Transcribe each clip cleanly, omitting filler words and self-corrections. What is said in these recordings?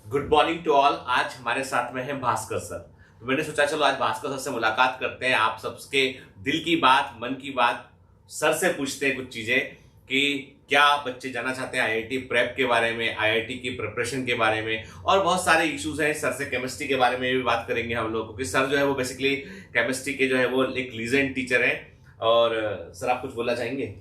Good morning to all. आज हमारे साथ में है भास्कर सर। तो मैंने सोचा चलो आज भास्कर सर से मुलाकात करते हैं, आप सबके दिल की बात, मन की बात सर से पूछते हैं कुछ चीजें कि क्या बच्चे जानना चाहते हैं आईआईटी प्रेप के बारे में, आईआईटी की प्रिपरेशन के बारे में, और बहुत सारे इश्यूज हैं। सर से केमिस्ट्री के बारे में भी बात करेंगे हम लोग, क्योंकि सर जो है वो बेसिकली केमिस्ट्री के जो है वो एक लीजेंड टीचर है। और सर आप कुछ बोलना चाहेंगे?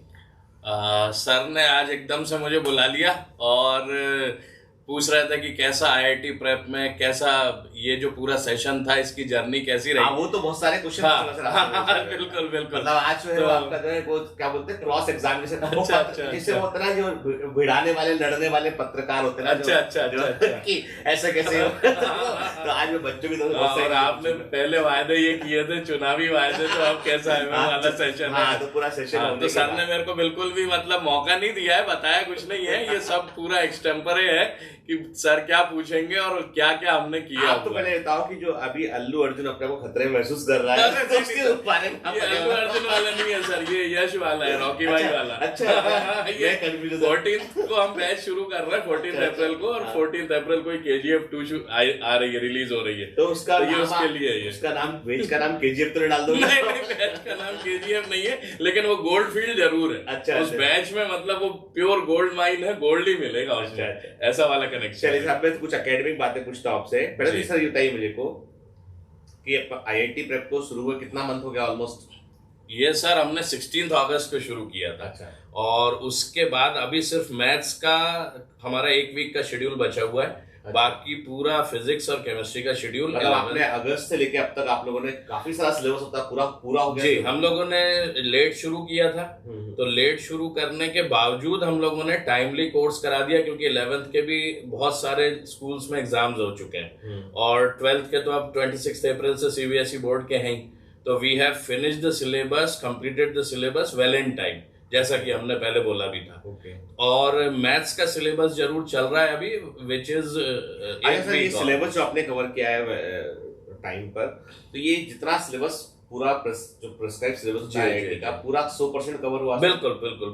सर ने आज एकदम से मुझे बुला लिया और पूछ रहे थे कि कैसा आईआईटी प्रेप में कैसा ये जो पूरा सेशन था इसकी जर्नी कैसी रही। वो तो बहुत सारे क्वेश्चन बिल्कुल बिल्कुल। मतलब आज जो है तो, आपका जो है वो क्या बोलते हैं क्रॉस एग्जामिनेशन। अच्छा, जिससे वो होता है ना जो भिड़ाने वाले लड़ने वाले पत्रकार होते हैं ना, अच्छा। कि ऐसा कैसे हो। तो आज में बच्चों की तरफ और आपने पहले वायदे ये किए थे, चुनावी वायदे, तो अब कैसा है वाला सेशन है? तो पूरा सेशन तो सर ने मेरे को बिल्कुल भी मतलब मौका नहीं दिया है, बताया कुछ नहीं है, ये सब पूरा एक्सटेम्परे है कि सर क्या पूछेंगे और क्या क्या हमने किया। आप तो पहले बताओ कि जो अभी अल्लू अर्जुन अपने को खतरे महसूस कर रहा है, तो उसके बारे में ये अल्लू अर्जुन वाला नहीं है सर, ये यश वाला है, रॉकी भाई वाला। अच्छा ये 14 को हम बैच शुरू कर रहे हैं, 14 अप्रैल को, और 14 अप्रैल को KGF 2 आ रही है, रिलीज हो रही है। तो उसका ये उसके लिए है। उसका नाम बेच का नाम KGF तो डाल दो। नहीं, बैच का नाम KGF नहीं है, लेकिन वो गोल्ड फील्ड जरूर है। अच्छा, उस बैच में मतलब वो प्योर गोल्ड माइन है, गोल्ड ही मिलेगा उसमें, ऐसा वाला कनेक्शन। चलिए साहब, मैं कुछ एकेडमिक बातें पूछता हूं आपसे। पहले तो सर ये बताइए मुझे को कि आईआईटी प्रेप को शुरू हुए कितना मंथ हो गया ऑलमोस्ट? ये सर हमने 16 अगस्त को शुरू किया था। अच्छा। और उसके बाद अभी सिर्फ मैथ्स का हमारा 1 वीक का शेड्यूल बचा हुआ है। अच्छा। बाकी पूरा फिजिक्स और केमिस्ट्री का शेड्यूल मतलब आपने अगस्त से लेके अब तक आप लोगों ने काफी सारा सिलेबस होता है पूरा हो गया? जी, हम लोगों ने लेट शुरू किया था, तो लेट शुरू करने के बावजूद हम लोगों ने टाइमली कोर्स करा दिया, क्योंकि 11th के भी बहुत सारे स्कूल्स में एग्जाम्स हो चुके हैं और 12th के तो अब 26 अप्रैल से CBSE बोर्ड के हैं। तो we have finished the syllabus, completed the syllabus well in time, जैसा कि हमने पहले बोला भी था। और मैथ्स का सिलेबस जरूर चल रहा है अभी, विच इज ये सिलेबस जो आपने कवर किया है टाइम पर, तो ये जितना सिलेबस पूरा जो प्रिस्क्राइब सिलेबस का पूरा 100% कवर हुआ? बिल्कुल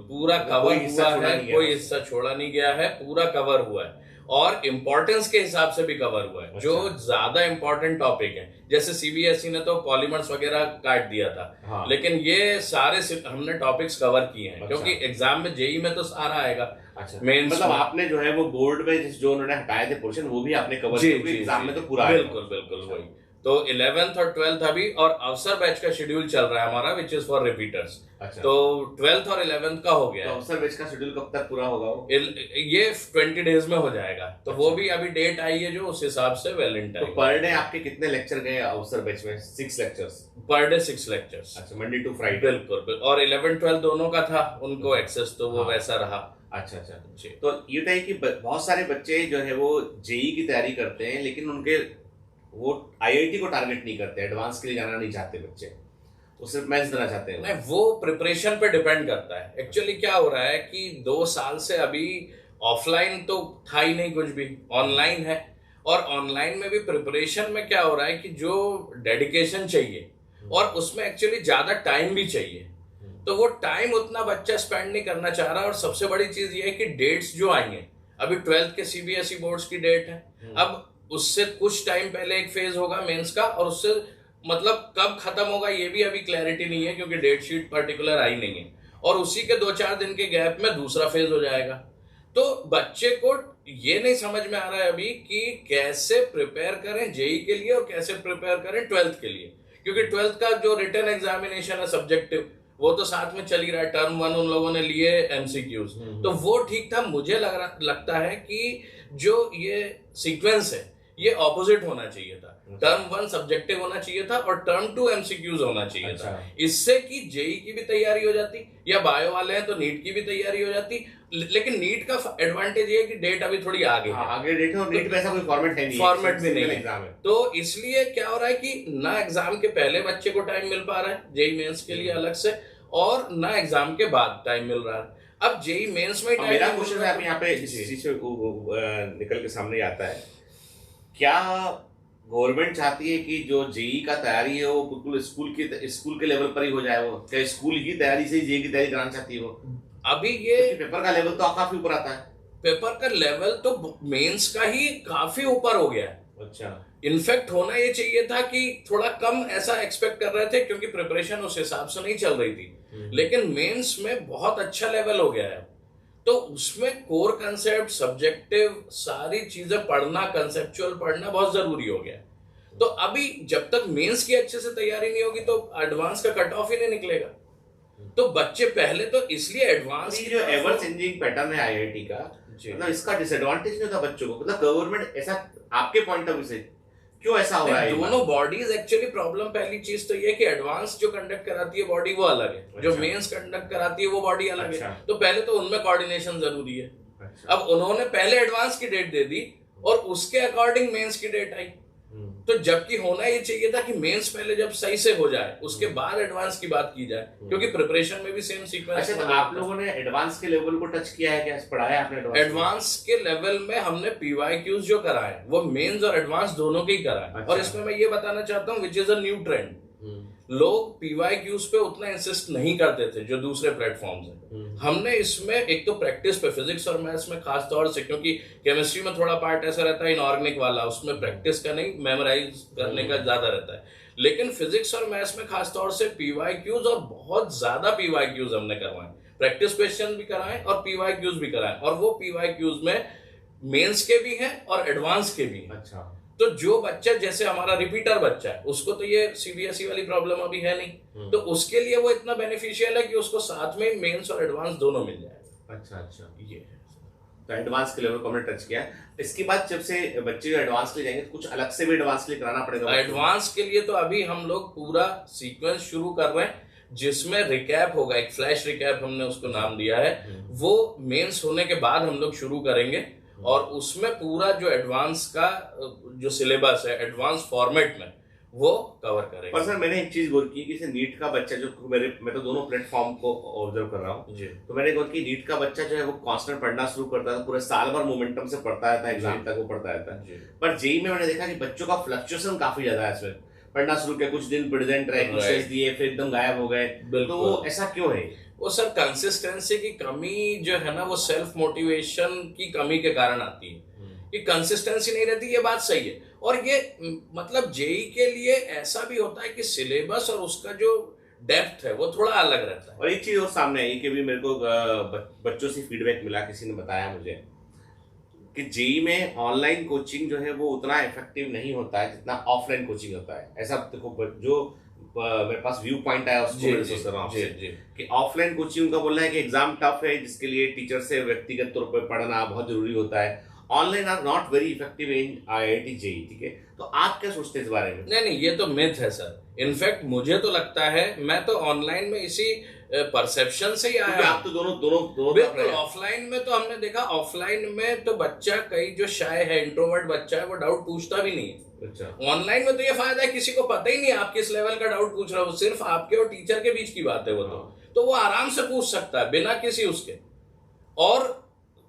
पूरा कवर हुआ है, कोई हिस्सा छोड़ा नहीं गया है, पूरा कवर हुआ है और इम्पोर्टेंस के हिसाब से भी कवर हुआ है। अच्छा। जो ज्यादा इम्पोर्टेंट टॉपिक है, जैसे CBSE ने तो पॉलीमर्स वगैरह काट दिया था। हाँ। लेकिन ये सारे हमने टॉपिक्स कवर किए हैं। अच्छा। क्योंकि एग्जाम में जेई में तो सारा आएगा। अच्छा, मतलब आपने जो है वो बोर्ड में जो उन्होंने हटाए थे पोर्शन वो भी आपने कवर किया, एग्जाम में तो पूरा बिल्कुल वही। तो 11th और 12th अभी, और अवसर बैच का शेड्यूल चल रहा है हमारा, विच इज फॉर रिपीटर्स। अच्छा। तो 12th और 11th का हो गया। तो अवसर बैच का शेड्यूल कब तक पूरा होगा? ये 20 डेज में हो जाएगा। तो अच्छा। वो भी अभी डेट आई है जो उस हिसाब से वेल इन टाइम। तो पर डे आपके कितने लेक्चर गए अवसर बैच में? 6 लेक्चर्स पर डे, 6 लेक्चर्स। अच्छा, मंडे टू फ्राइडे। बिल्कुल। और 11-12 दोनों का था उनको एक्सेस, तो वो वैसा रहा। अच्छा। तो ये था कि बहुत सारे बच्चे जो है वो जेई की तैयारी करते हैं, लेकिन उनके वो आईआईटी को टारगेट नहीं करते, एडवांस के लिए जाना नहीं चाहते बच्चे, वो सिर्फ मैथ्स देना चाहते हैं। नहीं, वो प्रिपरेशन पे डिपेंड करता है। एक्चुअली क्या हो रहा है कि 2 साल से अभी ऑफलाइन तो था ही नहीं कुछ भी, ऑनलाइन है। और ऑनलाइन में भी प्रिपरेशन में क्या हो रहा है कि जो डेडिकेशन चाहिए और उसमें एक्चुअली ज्यादा टाइम भी चाहिए, तो वो टाइम उतना बच्चा स्पेंड नहीं करना चाह रहा। और सबसे बड़ी चीज ये है कि डेट्स जो आएंगे, अभी 12th के CBSE बोर्ड्स की डेट है, अब उससे कुछ टाइम पहले एक फेज होगा मेंस का, और उससे मतलब कब खत्म होगा ये भी अभी क्लैरिटी नहीं है, क्योंकि डेट शीट पर्टिकुलर आई नहीं है। और उसी के 2-4 दिन के गैप में दूसरा फेज हो जाएगा। तो बच्चे को ये नहीं समझ में आ रहा है अभी कि कैसे प्रिपेयर करें जेई के लिए और कैसे प्रिपेयर करें 12th के लिए, क्योंकि 12th का जो रिटन एग्जामिनेशन है सब्जेक्टिव, वो तो साथ में चल ही रहा है। टर्म 1 उन लोगों ने लिए MCQs, तो वो ठीक था। मुझे लगता है कि जो ये सीक्वेंस है ये ऑपोजिट होना चाहिए था। टर्म 1 सब्जेक्टिव होना चाहिए था और टर्म 2 MCQs होना चाहिए था। इससे कि जेई की भी तैयारी हो जाती, या बायो वाले हैं तो नीट की भी तैयारी हो जाती। लेकिन नीट का एडवांटेज ये है कि डेट अभी थोड़ी आगे है। आगे डेट है और नीट में ऐसा कोई फॉर्मेट है नहीं, फॉर्मेट भी नहीं है। तो इसलिए क्या हो रहा है कि ना एग्जाम के पहले बच्चे को टाइम मिल पा रहा है जेई मेंस के लिए अलग से, और ना एग्जाम के बाद टाइम मिल रहा है। अब जेई मेंस में मेरा क्वेश्चन है यहाँ पे इस चीज से निकल के सामने आता है, क्या गवर्नमेंट चाहती है कि जो जेई का तैयारी है वो बिल्कुल स्कूल के लेवल पर ही हो जाए? वो क्या स्कूल की तैयारी से जेई की तैयारी कराना चाहती है वो? अभी ये पेपर का लेवल तो काफी ऊपर आता है। पेपर का लेवल तो मेंस का ही काफी ऊपर हो गया है। अच्छा। इनफैक्ट होना ये चाहिए था कि थोड़ा कम ऐसा एक्सपेक्ट कर रहे थे, क्योंकि प्रिपरेशन उस हिसाब से नहीं चल रही थी, लेकिन मेंस में बहुत अच्छा लेवल हो गया है। तो उसमें कोर कंसेप्ट, सब्जेक्टिव सारी चीजें पढ़ना, कंसेप्चुअल पढ़ना बहुत जरूरी हो गया है। तो अभी जब तक मेंस की अच्छे से तैयारी नहीं होगी तो एडवांस का कट ऑफ ही नहीं निकलेगा। तो बच्चे पहले तो इसलिए एडवांस ये जो एवर चेंजिंग पैटर्न है आईआईटी का, मतलब इसका डिसएडवांटेज नहीं होता बच्चों को, मतलब गवर्नमेंट ऐसा आपके पॉइंट ऑफ व्यू से क्यों ऐसा हो रहा है? दोनों बॉडीज एक्चुअली प्रॉब्लम, पहली चीज तो ये कि एडवांस जो कंडक्ट कराती है बॉडी वो अलग है, जो अच्छा। मेंस कंडक्ट कराती है वो बॉडी अलग अच्छा। है। तो पहले तो उनमें कोऑर्डिनेशन जरूरी है। अच्छा। अब उन्होंने पहले एडवांस की डेट दे दी और उसके अकॉर्डिंग मेंस की डेट आई। तो जबकि होना ये चाहिए था कि मेंस पहले जब सही से हो जाए उसके बाद एडवांस की बात की जाए, क्योंकि प्रिपरेशन में भी सेम सीक्वेंस। अच्छा, तो आप लोगों ने एडवांस के लेवल को टच किया है क्या? पढ़ाया आपने एडवांस के लेवल में हमने पीवाईक्यूज जो कराए वो मेंस और एडवांस दोनों के ही कराए। अच्छा। और इसमें मैं ये बताना चाहता हूँ which is a new trend. लोग पीवाईक्यूज पे उतना इंसिस्ट नहीं करते थे जो दूसरे प्लेटफॉर्म्स हैं। हमने इसमें एक तो प्रैक्टिस पे, फिजिक्स और मैथ्स में खास तौर से, क्योंकि केमिस्ट्री में थोड़ा पार्ट ऐसा रहता है इनऑर्गेनिक वाला, उसमें प्रैक्टिस का नहीं मेमोराइज करने का ज्यादा रहता है, लेकिन फिजिक्स और मैथ्स में खास तौर से पीवाईक्यूज और बहुत ज्यादा पीवाईक्यूज हमने करवाए, प्रैक्टिस क्वेश्चन भी कराए और पीवाईक्यूज भी कराए। और वो पीवाईक्यूज में मेंस के भी हैं और एडवांस के भी हैं। अच्छा। तो जो बच्चा, जैसे हमारा रिपीटर बच्चा है, उसको तो ये सीबीएसई वाली प्रॉब्लम अभी है नहीं, तो उसके लिए वो इतना बेनिफिशियल है कि उसको साथ में मेंस और एडवांस दोनों मिल जाए। अच्छा अच्छा, ये तो एडवांस के लेवल को हमने टच किया। इसके बाद जब से बच्चे एडवांस के लिए जाएंगे तो कुछ अलग से भी एडवांस के लिए कराना पड़ेगा? एडवांस के लिए तो अभी हम लोग पूरा सीक्वेंस शुरू कर रहे हैं, जिसमें रिकैप होगा, एक फ्लैश रिकैप हमने उसको नाम दिया है। वो मेंस होने के बाद हम लोग शुरू करेंगे और उसमें पूरा जो एडवांस का जो सिलेबस है एडवांस फॉर्मेट में वो कवर करेंगे। पर सर मैंने एक चीज गौर की कि नीट का बच्चा जो मैं तो दोनों प्लेटफॉर्म को ऑब्जर्व कर रहा हूँ, तो मैंने गौर की नीट का बच्चा जो है वो कांस्टेंट पढ़ना शुरू करता था, पूरे साल भर मोमेंटम से पढ़ता रहता है, एग्जाम तक वो पढ़ता रहता है। पर जेई में मैंने देखा कि बच्चों का फ्लक्चुएशन काफी ज्यादा है, इसमें पढ़ना शुरू किया, कुछ दिन प्रेजेंट रहे, कुछ टेस्ट दिए, फिर एकदम गायब हो गए। तो ऐसा क्यों है? वो सर कंसिस्टेंसी की कमी जो है ना, वो सेल्फ मोटिवेशन की कमी के कारण आती है कि कंसिस्टेंसी नहीं रहती, ये बात सही है। और ये मतलब जेई के लिए ऐसा भी होता है कि सिलेबस और उसका जो डेप्थ है वो थोड़ा अलग रहता है। और एक चीज और सामने आई कि भी मेरे को बच्चों से फीडबैक मिला, किसी ने बताया मुझे कि जेई में ऑनलाइन कोचिंग जो है वो उतना इफेक्टिव नहीं होता है जितना ऑफलाइन कोचिंग होता है। ऐसा देखो जो मेरे पास व्यू पॉइंट आया उसको मैं सोच रहा हूँ कि ऑफलाइन कोचिंग का बोलना है कि एग्जाम टफ है, जिसके लिए टीचर से व्यक्तिगत तौर पर पढ़ना बहुत जरूरी होता है। Online are not very effective in IIT JEE, ठीक है? तो आप क्या सोचते हैं इस बारे में? नहीं, ये तो मिथ है सर। इनफैक्ट मुझे तो लगता है, मैं तो ऑनलाइन में इसी परसेप्शन से ही आया। आप तो दोनों बिल्कुल। ऑफलाइन में तो हमने देखा, ऑफलाइन में तो बच्चा कई जो शाय है, इंट्रोवर्ट बच्चा है, वो डाउट पूछता भी नहीं है। अच्छा। ऑनलाइन में तो ये फायदा है, किसी को पता ही नहीं आप किस लेवल का डाउट पूछ रहे हो, सिर्फ आपके और टीचर के बीच की बात है वो। तो वो आराम से पूछ सकता है बिना किसी उसके। और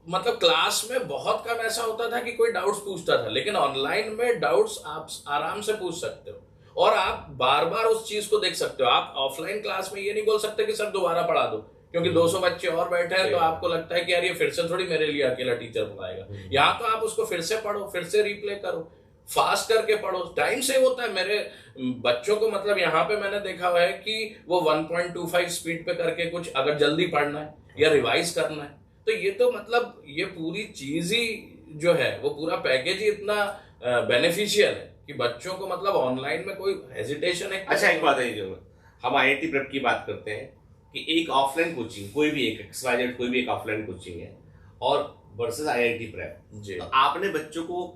मतलब क्लास में बहुत कम ऐसा होता था कि कोई डाउट्स पूछता था, लेकिन ऑनलाइन में डाउट्स आप आराम से पूछ सकते हो और आप बार बार उस चीज को देख सकते हो। आप ऑफलाइन क्लास में ये नहीं बोल सकते कि सर दोबारा पढ़ा दो, क्योंकि 200 बच्चे और बैठे हैं, तो आपको लगता है कि यार ये फिर से थोड़ी मेरे लिए अकेला टीचर पढ़ाएगा। यहाँ तो आप उसको फिर से पढ़ो, फिर से रिप्ले करो, फास्ट करके पढ़ो, टाइम सेव होता है। मेरे बच्चों को मतलब यहाँ पे मैंने देखा हुआ है कि वो 1.25 स्पीड पे करके कुछ अगर जल्दी पढ़ना है या रिवाइज करना है, तो ये तो मतलब ये पूरी चीज ही जो है वो पूरा पैकेज ही इतना बेनिफिशियल है कि बच्चों को मतलब ऑनलाइन में कोई हेजिटेशन है। अच्छा, एक बात है, जो हम आईआईटी प्रेप की बात करते हैं कि एक ऑफलाइन कोचिंग, कोई भी एक XYZ कोई भी एक ऑफलाइन कोचिंग है और वर्सेस आईआईटी प्रेप, तो आपने बच्चों को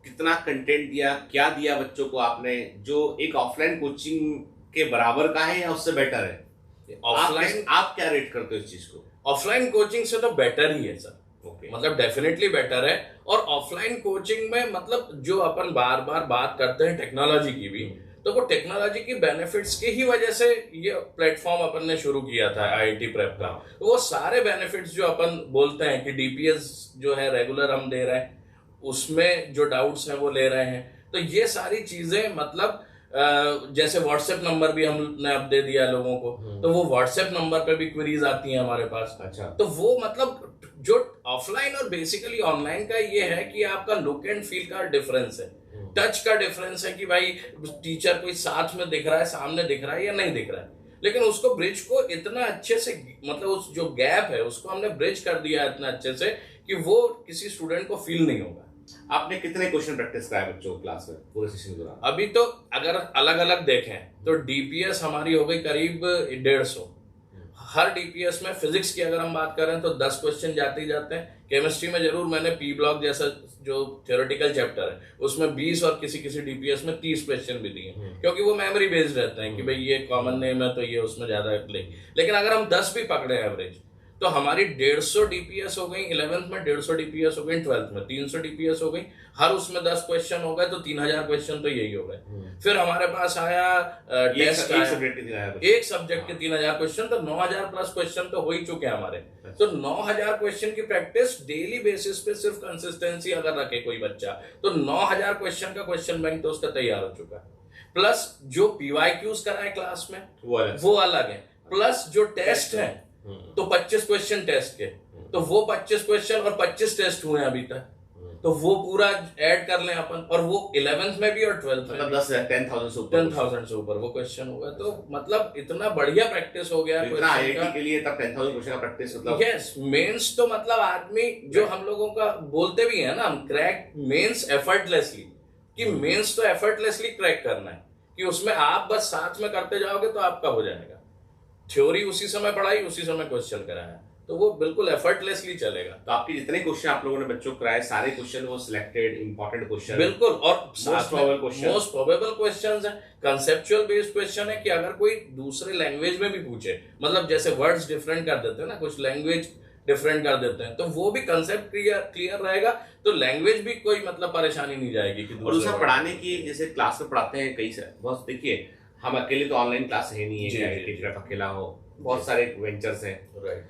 कितना कंटेंट दिया, क्या दिया बच्चों को आपने, जो एक ऑफलाइन कोचिंग के बराबर का है या उससे बेटर है? ऑफलाइन आप क्या रेट करते हो इस चीज को? ऑफलाइन कोचिंग से तो बेटर ही है सर। मतलब डेफिनेटली बेटर है। और ऑफलाइन कोचिंग में मतलब जो अपन बार बार बात करते हैं टेक्नोलॉजी की भी, तो वो टेक्नोलॉजी की बेनिफिट्स की ही वजह से ये प्लेटफॉर्म अपन ने शुरू किया था आईआईटी प्रेप का। तो वो सारे बेनिफिट्स जो अपन बोलते हैं कि डीपीएस जो है रेगुलर हम दे रहे हैं, उसमें जो डाउट्स हैं वो ले रहे हैं, तो ये सारी चीजें मतलब जैसे व्हाट्सएप नंबर भी हमने अब दे दिया लोगों को, तो वो व्हाट्सएप नंबर पे भी क्वेरीज आती हैं हमारे पास। अच्छा। तो वो मतलब जो ऑफलाइन और बेसिकली ऑनलाइन का ये है कि आपका लुक एंड फील का डिफरेंस है, टच का डिफरेंस है कि भाई टीचर कोई साथ में दिख रहा है, सामने दिख रहा है या नहीं दिख रहा है, लेकिन उसको ब्रिज को इतना अच्छे से, मतलब उस जो गैप है उसको हमने ब्रिज कर दिया इतना अच्छे से कि वो किसी स्टूडेंट को फील नहीं होगा। आपने कितने क्वेश्चन प्रैक्टिस कराए बच्चों को क्लास में पूरे सेशन के दौरान? अभी तो अगर अलग अलग देखें तो डीपीएस हमारी हो गई करीब 150। हर डीपीएस में फिजिक्स की अगर हम बात करें तो 10 क्वेश्चन जाते ही जाते हैं। केमिस्ट्री में जरूर मैंने पी ब्लॉक जैसा जो थ्योरेटिकल चैप्टर है उसमें 20 और किसी किसी डीपीएस में 30 क्वेश्चन भी दिए, क्योंकि वो मेमोरी बेस्ड रहते हैं कि भाई ये कॉमन नेम है तो ये उसमें ज्यादा लेकिन अगर हम 10 भी पकड़े एवरेज तो हमारी 150 डीपीएस हो गई 11th में, 150 डीपीएस हो गई 12th में, 300 डीपीएस हो गई, हर उसमें 10 क्वेश्चन हो गए तो 3000 क्वेश्चन तो यही हो गए। फिर हमारे पास आया टेस्ट, एक सब्जेक्ट के 3000 क्वेश्चन, तो 9000 प्लस क्वेश्चन तो हो ही चुके हैं हमारे। तो 9000 क्वेश्चन की प्रैक्टिस डेली बेसिस पे सिर्फ कंसिस्टेंसी अगर रखे कोई बच्चा तो 9000 क्वेश्चन का क्वेश्चन बैंक तो उसका तैयार हो चुका है। प्लस जो पीवाईक्यूज कराए क्लास में वो अलग है, प्लस जो टेस्ट है तो 25 क्वेश्चन टेस्ट के, तो वो 25 क्वेश्चन और 25 टेस्ट हुए अभी तक, तो वो पूरा ऐड कर लें अपन, और वो 11th में भी और 12th में मतलब 10,000 से ऊपर वो क्वेश्चन होगा। तो मतलब इतना बढ़िया प्रैक्टिस हो गया इतना आईआईटी के लिए तब 10,000 क्वेश्चन का प्रैक्टिस मतलब। यस, मेंस तो मतलब आदमी जो हम लोगों का बोलते भी है ना, हम क्रैक मेंस एफर्टलेसली, कि मेंस तो एफर्टलेसली क्रैक करना है, कि उसमें आप बस साथ में करते जाओगे तो आपका हो जाएगा। थ्योरी उसी समय पढ़ाई, उसी समय क्वेश्चन कराया, तो वो बिल्कुल एफर्टलेसली चलेगा। तो आपके जितने क्वेश्चन आप लोगों ने बच्चों को कराए सारे क्वेश्चन वो सिलेक्टेड इंपॉर्टेंट क्वेश्चन बिल्कुल, और मोस्ट प्रोबेबल क्वेश्चंस है, कंसेप्चुअल बेस्ड क्वेश्चन है कि अगर कोई दूसरे लैंग्वेज में भी पूछे, मतलब जैसे वर्ड्स डिफरेंट कर देते हैं ना, कुछ लैंग्वेज डिफरेंट कर देते हैं, तो वो भी कंसेप्ट क्लियर रहेगा, तो लैंग्वेज भी कोई मतलब परेशानी नहीं जाएगी। कि और दूसरा पढ़ाने की, जैसे क्लास में पढ़ाते हैं कई सारे, बहुत देखिए हम अकेले तो ऑनलाइन क्लास है नहीं है कि अकेला हो, बहुत सारे वेंचर्स हैं, राइट।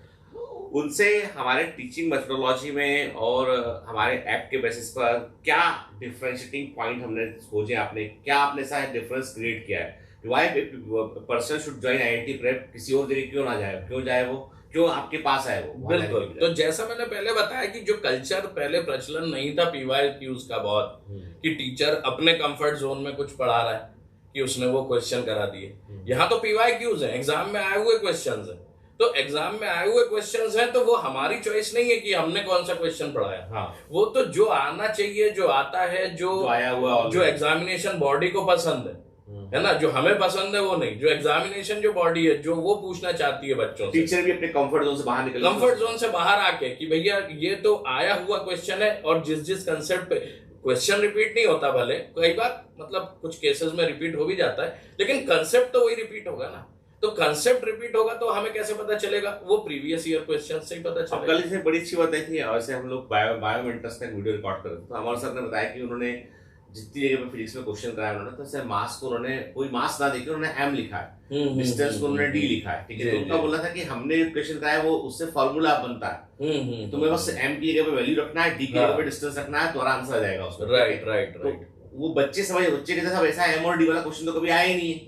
उनसे हमारे टीचिंग मेथोडोलॉजी में और हमारे ऐप के बेसिस पर क्या डिफरेंशिएटिंग पॉइंट हमने खोजे, आपने क्या आपने ऐसा डिफरेंस क्रिएट किया है? Why person should join IIT prep, किसी और जगह क्यों ना जाए, क्यों जाए वो, क्यों आपके पास आए वो? बिल्कुल, तो जैसा मैंने पहले बताया कि जो कल्चर पहले प्रचलन नहीं था पीवाईक्यूज का बहुत, कि टीचर अपने कंफर्ट जोन में कुछ पढ़ा रहा है कि उसने वो क्वेश्चन करा दिए। यहाँ तो पीवाईक्यूज है, एग्जाम में आए हुए क्वेश्चंस हैं, तो एग्जाम में आए हुए क्वेश्चंस हैं तो वो हमारी चॉइस नहीं है कि हमने कौन सा क्वेश्चन पढ़ाया। हाँ। वो तो जो आना चाहिए, जो आता है, जो आया हुआ, जो एग्जामिनेशन बॉडी को पसंद है ना, जो हमें पसंद है वो नहीं, जो एग्जामिनेशन जो बॉडी है जो वो पूछना चाहती है बच्चों से। टीचर भी अपने कंफर्ट जोन से बाहर निकल, कंफर्ट जोन से बाहर आके कि भैया ये तो आया हुआ क्वेश्चन है, और जिस कंसेप्ट पे क्वेश्चन रिपीट नहीं होता, भले कई बार मतलब कुछ केसेस में रिपीट हो भी जाता है, लेकिन कंसेप्ट तो वही रिपीट होगा ना। तो कंसेप्ट रिपीट होगा तो हमें कैसे पता चलेगा? वो प्रीवियस ईयर क्वेश्चन से ही पता चलेगा। कल से बड़ी अच्छी बात है कि वैसे हम लोग बायोमेंटर्स का वीडियो रिकॉर्ड कर रहे थे, तो हमारे सर ने बताया कि उन्होंने जितनी जगह पे फिजिक्स में क्वेश्चन कराया उन्होंने, तो सर मास को उन्होंने कोई मास ना देके उन्होंने एम लिखा है, डिस्टेंस को उन्होंने डी लिखा है, ठीक है। तो उनका बोलना था कि हमने क्वेश्चन कराया वो उससे फॉर्मूला बनता है, तुम्हें बस एम की जगह पे वैल्यू रखना है, डी की जगह पे डिस्टेंस रखना है, तुम्हारा आंसर आ जाएगा उसमें। राइट। वो बच्चे के साथ ऐसा एम और डी वाला क्वेश्चन तो कभी आया ही नहीं है,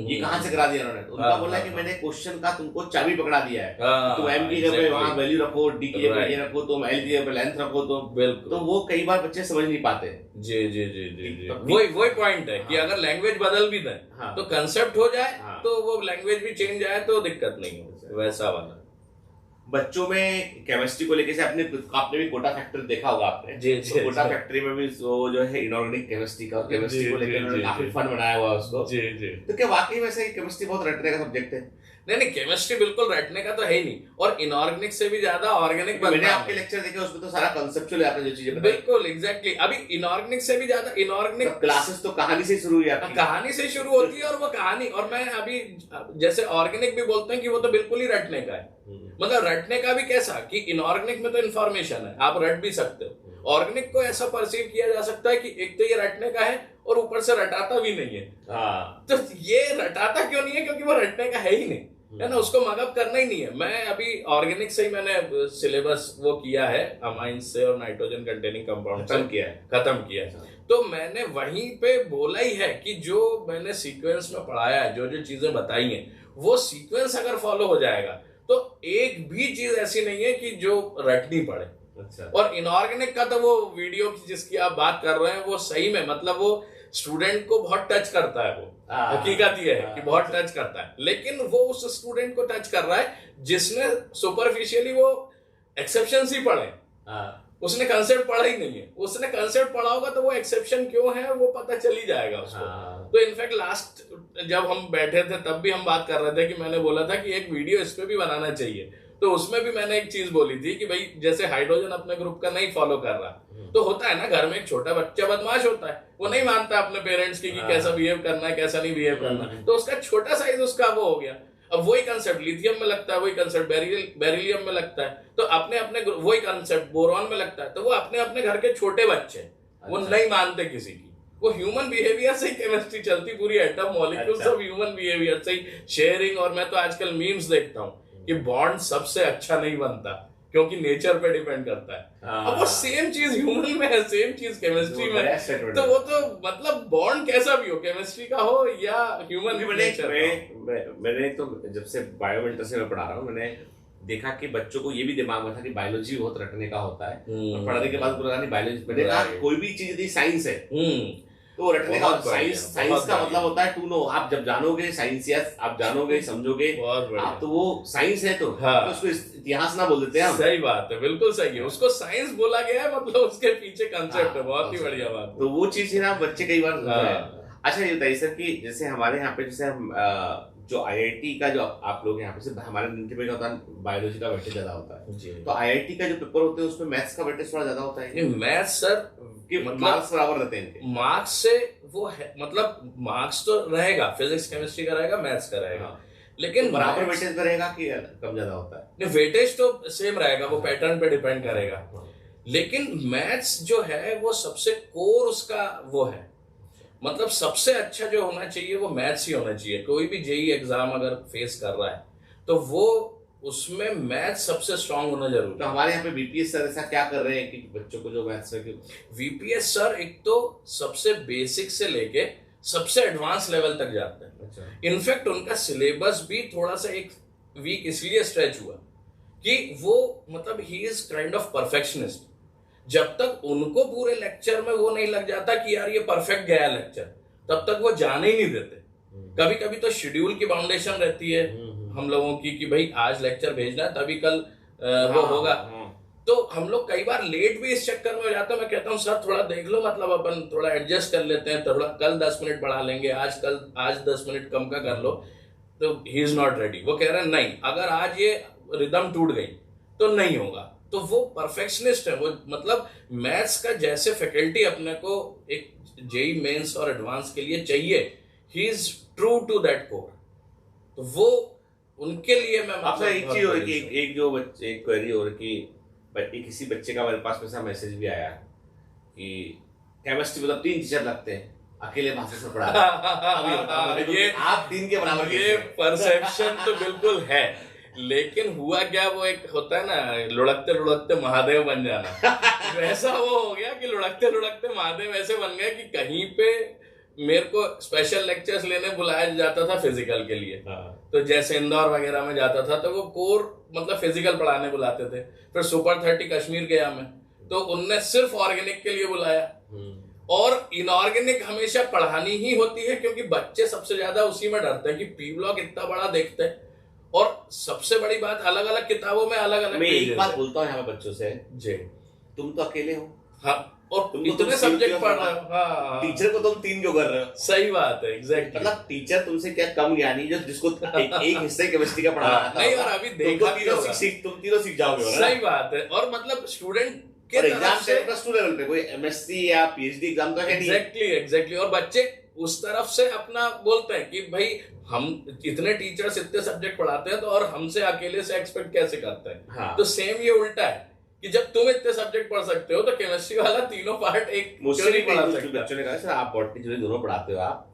ये कहाँ से करा दिया उन्होंने? तो उनका बोला कि मैंने क्वेश्चन का तुमको चाबी पकड़ा दिया है, तुम एम की जगह पे वहां वैल्यू रखो, डी की जगह पे ये रखो, तुम एल की जगह पे लेंथ रखो, तो बिल्कुल। तो वो कई बार बच्चे समझ नहीं पाते। जी वही पॉइंट है कि अगर लैंग्वेज बदल भी दें तो कंसेप्ट हो जाए, तो वो लैंग्वेज भी चेंज आए तो दिक्कत नहीं हो, वैसा वाला। बच्चों में केमिस्ट्री को लेकर से आपने भी कोटा फैक्ट्री देखा होगा आपने, तो कोटा फैक्ट्री में भी वो जो है इनऑर्गेनिक केमिस्ट्री का केमिस्ट्री को लेकर उन्होंने काफी फन बनाया हुआ उसको। तो क्या वाकई में सही केमिस्ट्री बहुत रटने का सब्जेक्ट है? नहीं, केमिस्ट्री बिल्कुल रटने का तो है ही नहीं, और इनऑर्गेनिक से भी ज्यादा ऑर्गेनिक मैंने आपके लेक्चर देखे, उसमें तो सारा कंसेप्चुअल है, आपने जो चीजें बताई। बिल्कुल एग्जैक्टली। अभी इनऑर्गेनिक से भी ज्यादा इनऑर्गेनिक क्लासेस तो कहानी से शुरू हुई है, कहानी से शुरू होती है, और वो कहानी, और मैं अभी जैसे ऑर्गेनिक भी बोलते हैं कि वो तो बिल्कुल ही रटने का है, मतलब रटने का भी कैसा कि इनऑर्गेनिक में तो इन्फॉर्मेशन है, आप रट भी सकते हो। ऑर्गेनिक को ऐसा परसीव किया जा सकता है कि एक तो ये रटने का है और ऊपर से रटाता भी नहीं है। तो ये रटाता क्यों नहीं है? क्योंकि वो रटने का है ही नहीं, है ना, उसको मगअप करना ही नहीं है। मैं अभी ऑर्गेनिक से ही मैंने सिलेबस वो किया है, अमाइंस से और नाइट्रोजन कंटेनिंग कंपाउंड खत्म किया है। तो तो मैंने वहीं पे बोला ही है कि जो मैंने सीक्वेंस में पढ़ाया है, जो जो चीजें बताई हैं, वो सीक्वेंस अगर फॉलो हो जाएगा तो एक भी चीज ऐसी नहीं है कि जो रटनी पड़े। अच्छा। और इनऑर्गेनिक का तो वो वीडियो की जिसकी आप बात कर रहे हैं वो सही में मतलब वो स्टूडेंट को बहुत टच करता है। वो हकीकत ये है कि बहुत टच करता है, लेकिन वो उस स्टूडेंट को टच कर रहा है जिसने सुपरफिशियली वो एक्सेप्शन ही पढ़े, उसने कंसेप्ट पढ़ा ही नहीं है। उसने कंसेप्ट पढ़ा होगा तो वो एक्सेप्शन क्यों है वो पता चल ही जाएगा उसको। तो इनफैक्ट लास्ट जब हम बैठे थे तब भी हम बात कर रहे थे कि मैंने बोला था कि एक वीडियो इस पे भी बनाना चाहिए। तो उसमें भी मैंने एक चीज बोली थी कि भाई जैसे हाइड्रोजन अपने ग्रुप का नहीं फॉलो कर रहा, तो होता है ना घर में एक छोटा बच्चा बदमाश होता है, वो नहीं मानता अपने पेरेंट्स की कि कैसा बिहेव करना है कैसा नहीं बिहेव करना, तो उसका छोटा साइज उसका वो हो गया। अब वही कंसेप्ट लिथियम में लगता है, वही कंसेप्ट बेरिलियम में लगता है, तो अपने अपने वही कंसेप्ट बोरॉन में लगता है, तो वो अपने अपने घर के छोटे बच्चे वो नहीं मानते किसी की। वो ह्यूमन बिहेवियर से ही केमिस्ट्री चलती, पूरी एटम मॉलिक्यूल सब ह्यूमन बिहेवियर से ही, शेयरिंग। और मैं तो आजकल मीम्स देखता हूँ कि बॉन्ड सबसे अच्छा नहीं बनता क्योंकि नेचर पे डिपेंड करता है। अब वो सेम चीज ह्यूमन में है, सेम चीज केमिस्ट्री में है, तो वो तो मतलब बॉन्ड कैसा भी हो, केमिस्ट्री का हो या ह्यूमन नेचर का। मैंने तो जब से बायोमेंटर से मैं पढ़ा रहा हूँ, मैंने देखा कि बच्चों को ये भी दिमाग में था कि बायोलॉजी बहुत रटने का होता है, और पढ़ने के बाद पूरा बायोलॉजी। मैंने कहा कोई भी चीज यदि साइंस है तो रटने का, साइंस का मतलब होता है टू नो। आप जब जानोगे साइंस, या आप जानोगे समझोगे आप, तो वो साइंस है। तो उसको इतिहास ना बोल देते हैं। सही बात है, बिल्कुल सही है। उसको साइंस बोला गया है, मतलब उसके पीछे कंसेप्ट है। बहुत ही बढ़िया बात। तो वो चीज है ना, बच्चे कई बार। अच्छा ये बताइए सर कि जैसे हमारे यहाँ पे जैसे हम जो आईआईटी का जो आप लोग यहाँ पे से, हमारे नीति में क्या होता है बायोलॉजी का वेटेज ज्यादा होता है, तो आईआईटी का जो पेपर होते हैं उसमें मैथ्स का वेटेज थोड़ा ज्यादा होता है। मैथ्स सर कि मार्क्स बराबर रहते हैं इनके, मार्क्स से वो है, मतलब मार्क्स तो रहेगा, फिजिक्स केमिस्ट्री का रहेगा, मैथ्स का रहेगा, लेकिन बराबर वेटेज रहेगा कि कम ज्यादा होता है? वेटेज तो सेम रहेगा, वो पैटर्न पे डिपेंड करेगा। लेकिन मैथ्स जो है वो सबसे कोर उसका वो है, मतलब सबसे अच्छा जो होना चाहिए वो मैथ्स ही होना चाहिए। कोई भी जेई एग्जाम अगर फेस कर रहा है तो वो उसमें मैथ्स सबसे स्ट्रांग होना जरूरी है। तो हमारे यहाँ पे वीपीएस सर ऐसा क्या कर रहे हैं कि बच्चों को जो मैथ्स है, वीपीएस सर एक तो सबसे बेसिक से लेके सबसे एडवांस लेवल तक जाते हैं। अच्छा। इनफैक्ट उनका सिलेबस भी थोड़ा सा एक वीक इसलिए स्ट्रेच हुआ कि वो मतलब he is kind of perfectionist. जब तक उनको पूरे लेक्चर में वो नहीं लग जाता कि यार ये परफेक्ट गया लेक्चर, तब तक वो जाने ही नहीं देते। कभी कभी तो शेड्यूल की बाउंडेशन रहती है हम लोगों की कि भाई आज लेक्चर भेजना है तभी कल वो होगा। तो हम लोग कई बार लेट भी इस चक्कर में हो जाते हैं। मैं कहता हूँ सर थोड़ा देख लो, मतलब अपन थोड़ा एडजस्ट कर लेते हैं, थोड़ा कल 10 मिनट बढ़ा लेंगे, आज 10 मिनट कम का कर लो। तो ही इज नॉट रेडी। वो कह रहे हैं नहीं, अगर आज ये रिदम टूट गई तो नहीं होगा। तो वो परफेक्शनिस्ट है वो, मतलब मैथ्स का जैसे फैकल्टी अपने को एक जेई मेंस और एडवांस के लिए चाहिए, he is true to that core. तो वो उनके लिए मैं आपसे एक चीज हो रही कि एक जो बच्चे एक क्वेरी हो रही कि किसी बच्चे का मेरे पास में मैसेज भी आया कि केमिस्ट्री मतलब 3 टीचर लगते हैं, अकेले भाषा से पढ़ा ये आप 3 के बराबर। ये परसेप्शन तो बिल्कुल है, लेकिन हुआ क्या, वो एक होता है ना लुढ़कते लुढ़कते महादेव बन जाना वैसा वो हो गया कि लुढ़कते लुढ़कते महादेव ऐसे बन गए कि कहीं पे मेरे को स्पेशल लेक्चर्स लेने बुलाया जाता था फिजिकल के लिए। तो जैसे इंदौर वगैरह में जाता था तो वो कोर मतलब फिजिकल पढ़ाने बुलाते थे। फिर सुपर 30 कश्मीर गया मैं, तो उनने सिर्फ ऑर्गेनिक के लिए बुलाया। और इनऑर्गेनिक हमेशा पढ़ानी ही होती है क्योंकि बच्चे सबसे ज्यादा उसी में डरते हैं कि पी ब्लॉक इतना बड़ा देखते हैं, और सबसे बड़ी बात अलग अलग किताबों में अलग अलग। मैं एक बात बोलता हूँ यहाँ पे बच्चों से, जी तुम तो अकेले हो। हाँ, और तुम इतने सब्जेक्ट पढ़ रहे हो। हाँ, टीचर को तुम 3 क्यों कर रहे हो? सही बात है, एग्जैक्टली। मतलब टीचर तुमसे क्या कम ज्ञानी जो जिसको एक हिस्से केमिस्ट्री का पढ़ाना नहीं, और अभी देखा भी होगा। तुम तीनों सीख जाओगे। सही बात है। और मतलब स्टूडेंट के एग्जाम +2 लेवल पे कोई एमएससी या पीएचडी एग्जाम तो है नहीं। एग्जैक्टली। और बच्चे उस तरफ से अपना बोलते हैं कि भाई हम इतने टीचर्स इतने सब्जेक्ट पढ़ाते हैं तो और हमसे अकेले से एक्सपेक्ट कैसे करते हैं। हाँ। तो सेम ये उल्टा है कि जब तुम इतने सब्जेक्ट पढ़ सकते हो तो केमिस्ट्री वाला तीनों पार्ट एक मुझसे नहीं पढ़ा सकता। बच्चों ने कहा सर आप बॉटनी जो दोनों पढ़ाते हो, आप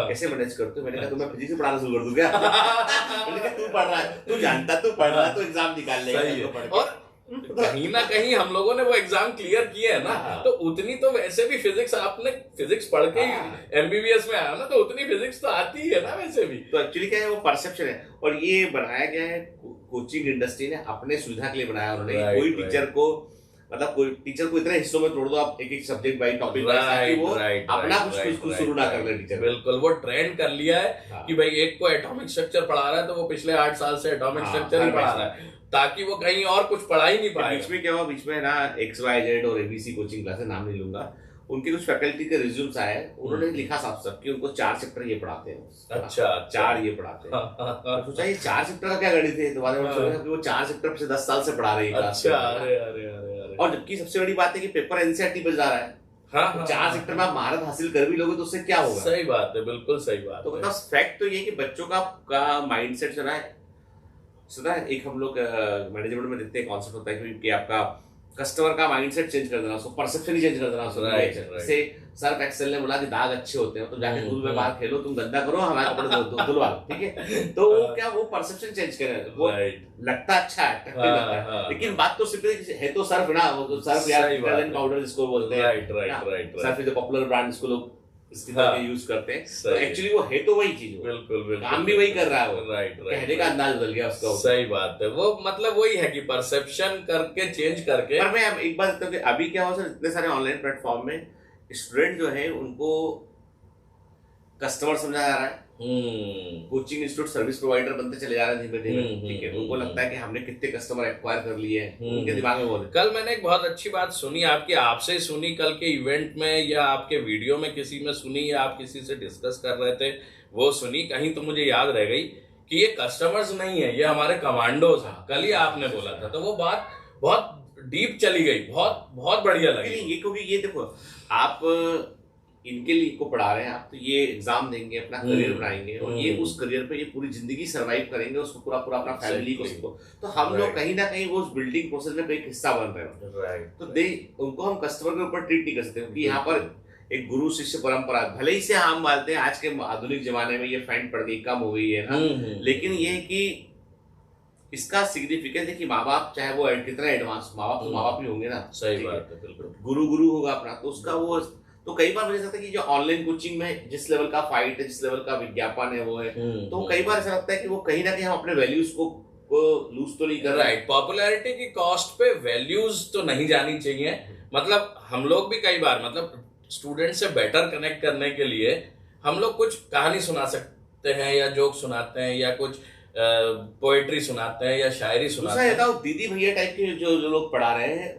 कैसे मैनेज करते हो? मैंने कहा तुम्हें फिजिक्स पढ़ाना शुरू कर दूं क्या? मैंने कहा तू पढ़ रहा है, तू जानता, तू पढ़ रहा है तो एग्जाम निकाल लेगा। और कहीं ना कहीं हम लोगों ने वो एग्जाम क्लियर किए है ना, हाँ। तो उतनी तो वैसे भी फिजिक्स, आपने फिजिक्स पढ़ के हाँ। ही एमबीबीएस में आया ना, तो उतनी फिजिक्स तो आती ही है ना वैसे भी। तो एक्चुअली क्या है, वो परसेप्शन है, और ये बनाया गया है कोचिंग इंडस्ट्री ने अपने सुविधा के लिए बनाया उन्होंने। Right, कोई right. टीचर को, मतलब कोई टीचर को इतने हिस्सों में तोड़ दो आप, एक एक सब्जेक्ट बाई टॉपिक वाइज, ताकि वो अपना कुछ शुरू ना कर ले टीचर। बिल्कुल, वो ट्रेंड कर लिया है हाँ। कि भाई एक को एटॉमिक स्ट्रक्चर पढ़ा रहा है तो वो पिछले 8 साल से एटॉमिक हाँ, स्ट्रक्चर ही हर पढ़ा वैसे। रहा है, ताकि वो कहीं और कुछ पढ़ा ही नहीं बीच पाएगा। में क्या हुआ, बीच में ना XYZ और ABC कोचिंग क्लासेस, नाम नहीं लूंगा, उनके कुछ फैकल्टी के रिज्यूम्स आए, उन्होंने लिखा साफ साफ कि उनको 4 चैप्टर ये पढ़ाते हैं। अच्छा, 4 ये पढ़ाते हैं। तो सोचा ये 4 चैप्टर का क्या गणित है, तो बाद में सोचा कि वो 4 चैप्टर पिछले 10 साल से पढ़ा रही है क्लास अच्छा, में। अरे अरे अरे अरे। और जबकि सबसे बड़ी बात है कि पेपर एनसीईआरटी पे जा रहा है। हाँ, 4 सेक्टर में आप महारत हासिल कर भी लोगे तो उससे क्या होगा। सही बात है, बिल्कुल सही बात तो है। मतलब फैक्ट तो ये कि बच्चों का माइंडसेट जो है, सुना है एक हम लोग मैनेजमेंट में देखते हैं कॉन्सेप्ट होता है कि आपका कस्टमर का माइंडसेट चेंज कर देना, उसको परसेप्शन ही चेंज कर देना उसको। Right. जैसे सर्फ एक्सेल ने बोला कि दाग अच्छे होते हैं तो जाके धूल में बाहर खेलो, तुम गंदा करो, हमारे कपड़े धुलवा लो, ठीक है। तो वो क्या, वो परसेप्शन चेंज करे, वो लगता अच्छा है, attractive लगता है, लेकिन बात तो सिर्फ है तो सर्फ ना, वो तो सर्फ या पाउडर जिसको बोलते हैं, right. Surf is a popular brand, जिसको लोग इसकी तरह यूज करते हैं। तो सही। एक्चुअली वो है तो वही चीज, बिल्कुल काम भी वही कर रहा है वो, राइट। कहने का अंदाज बदल गया उसका। सही बात है, वो मतलब वही है कि परसेप्शन करके चेंज करके। पर मैं एक बात कहता हूँ कि अभी क्या हो सर, इतने सारे ऑनलाइन प्लेटफॉर्म में स्टूडेंट जो है उनको कस्टमर समझा जा रहा है, कोचिंग इंस्टीट्यूट सर्विस प्रोवाइडर बनते चले जा रहे हैं धीमे धीमे, ठीक है। उनको लगता है कि हमने कितने कस्टमर एक्वायर कर लिए हैं, उनके दिमाग में बोल। कल मैंने एक बहुत अच्छी बात सुनी आपकी, आपसे सुनी कल के इवेंट में, या आपके वीडियो में किसी में सुनी, या आप किसी से डिस्कस कर रहे थे वो सुनी कहीं, तो मुझे याद रह गई कि ये कस्टमर्स नहीं है, ये हमारे कमांडोज हैं। कल ही आपने बोला था, तो वो बात बहुत डीप चली गई, बहुत बहुत बढ़िया लगी ये, क्योंकि ये देखो, आप इनके लिए को पढ़ा रहे हैं, आप तो ये एग्जाम देंगे, अपना करियर बनाएंगे, और ये उस करियर पे ये पूरी जिंदगी सरवाइव करेंगे, उसको पूरा पूरा अपना फैमिली को सबको। तो हम लोग कहीं ना कहीं वो उस बिल्डिंग प्रोसेस में एक हिस्सा बन रहे हैं। तो उनको हम कस्टमर के ऊपर ट्रीट नहीं कर सकते, क्योंकि यहाँ पर एक गुरु शिष्य परंपरा, भले ही से हम मानते हैं आज के आधुनिक जमाने में ये फैंड पड़ गई, कम हो गई है ना, लेकिन ये है कि इसका सिग्निफिकेंस है कि माँ बाप, चाहे वो कितना एडवांस माँ बाप, तो माँ बाप ही होंगे ना। सही बात है, बिल्कुल। गुरु होगा अपना, तो उसका वो, तो कई बार मुझे लगता है कि जो ऑनलाइन कोचिंग में जिस लेवल का फाइट है, जिस लेवल का विज्ञापन है वो है, तो कई बार ऐसा लगता है कि वो कहीं ना कहीं हम अपने वैल्यूज को लूज तो नहीं कर रहे। राइट, पॉपुलैरिटी की कॉस्ट पे वैल्यूज तो नहीं जानी चाहिए। मतलब हम लोग भी कई बार, मतलब स्टूडेंट से बेटर कनेक्ट करने के लिए हम लोग कुछ कहानी सुना सकते हैं, या जोक सुनाते हैं, या कुछ पोएट्री सुनाते हैं, या शायरी सुनाते हैं। दीदी भैया टाइप के जो लोग पढ़ा रहे हैं,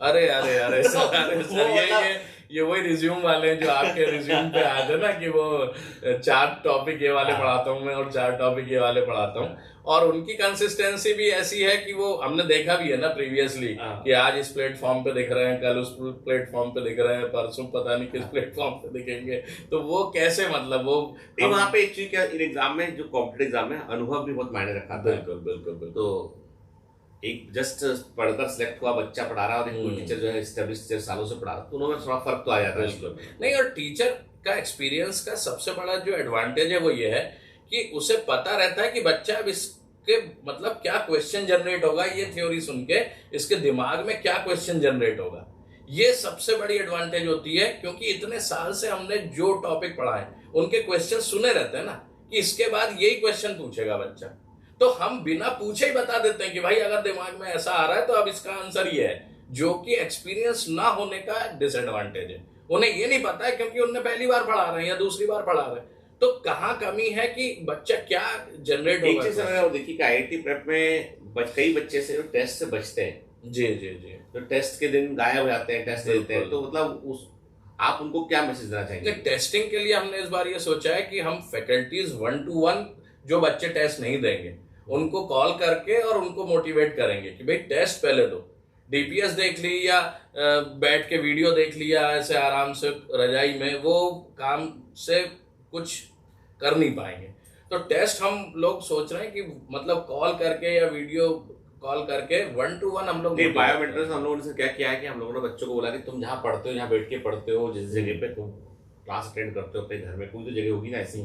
अरे अरे अरे सर, ये वही रिज्यूम वाले हैं जो आपके रिज्यूम पे आते हैं ना, कि वो 4 टॉपिक ये वाले पढ़ाता हूँ मैं, और 4 टॉपिक ये वाले पढ़ाता हूँ। और उनकी कंसिस्टेंसी भी ऐसी है कि वो हमने देखा भी है ना प्रीवियसली, कि आज इस प्लेटफॉर्म पे दिख रहे हैं, कल उस प्लेटफॉर्म पे दिख रहे हैं, परसों पता नहीं किस प्लेटफॉर्म पे दिखेंगे। तो वो कैसे, मतलब वो वहाँ पे एक्चुअली क्या, इन एग्जाम में, जो कॉम्पिटेटिव एग्जाम में अनुभव भी बहुत मायने रखा था। बिल्कुल बिल्कुल बिल्कुल। तो एक जस्ट पढ़कर सिलेक्ट हुआ बच्चा पढ़ा रहा, और एक कोई टीचर जो है एस्टेब्लिश टीचर सालों से पढ़ा रहा, तो उन्होंने थोड़ा फर्क तो आ जाता है। नहीं, और टीचर का एक्सपीरियंस का सबसे बड़ा जो एडवांटेज है वो ये है कि उसे पता रहता है कि बच्चा अब इसके मतलब क्या क्वेश्चन जनरेट होगा, ये थ्योरी सुन के इसके दिमाग में क्या क्वेश्चन जनरेट होगा। ये सबसे बड़ी एडवांटेज होती है, क्योंकि इतने साल से हमने जो टॉपिक पढ़ाए उनके क्वेश्चन सुने रहते हैं ना, कि इसके बाद यही क्वेश्चन पूछेगा बच्चा, तो हम बिना पूछे ही बता देते हैं कि भाई अगर दिमाग में ऐसा आ रहा है तो अब इसका आंसर ये है, जो कि एक्सपीरियंस ना होने का डिसएडवांटेज है। उन्हें ये नहीं पता है, क्योंकि उन्हें पहली बार पढ़ा रहे हैं या दूसरी बार पढ़ा रहे हैं, तो कहाँ कमी है कि बच्चा क्या जनरेट होगा। एक चीज देखिए कि IIT प्रेप में कई बच्चे से टेस्ट से बचते हैं। जी जी जी। तो टेस्ट के दिन गायब हो जाते हैं, टेस्ट देते हैं, तो मतलब आप उनको क्या मैसेज देना चाहेंगे? टेस्टिंग के लिए हमने इस बार ये सोचा है कि हम फैकल्टीज 1-to-1 जो बच्चे टेस्ट नहीं देंगे उनको कॉल करके और उनको मोटिवेट करेंगे कि भाई टेस्ट पहले दो, डीपीएस देख ली या बैठ के वीडियो देख लिया ऐसे आराम से रजाई में, वो काम से कुछ कर नहीं पाएंगे। तो टेस्ट हम लोग सोच रहे हैं कि मतलब कॉल करके या वीडियो कॉल करके 1-to-1 हम लोग बायोमेट्रिक्स हम लोगों ने क्या किया है कि हम लोगों ने बच्चों को बोला कि तुम जहाँ पढ़ते हो, जहाँ बैठ के पढ़ते हो, जिस जगह पे तुम क्लास अटेंड करते हो अपने घर में, कोई तो जगह होगी ना ऐसी,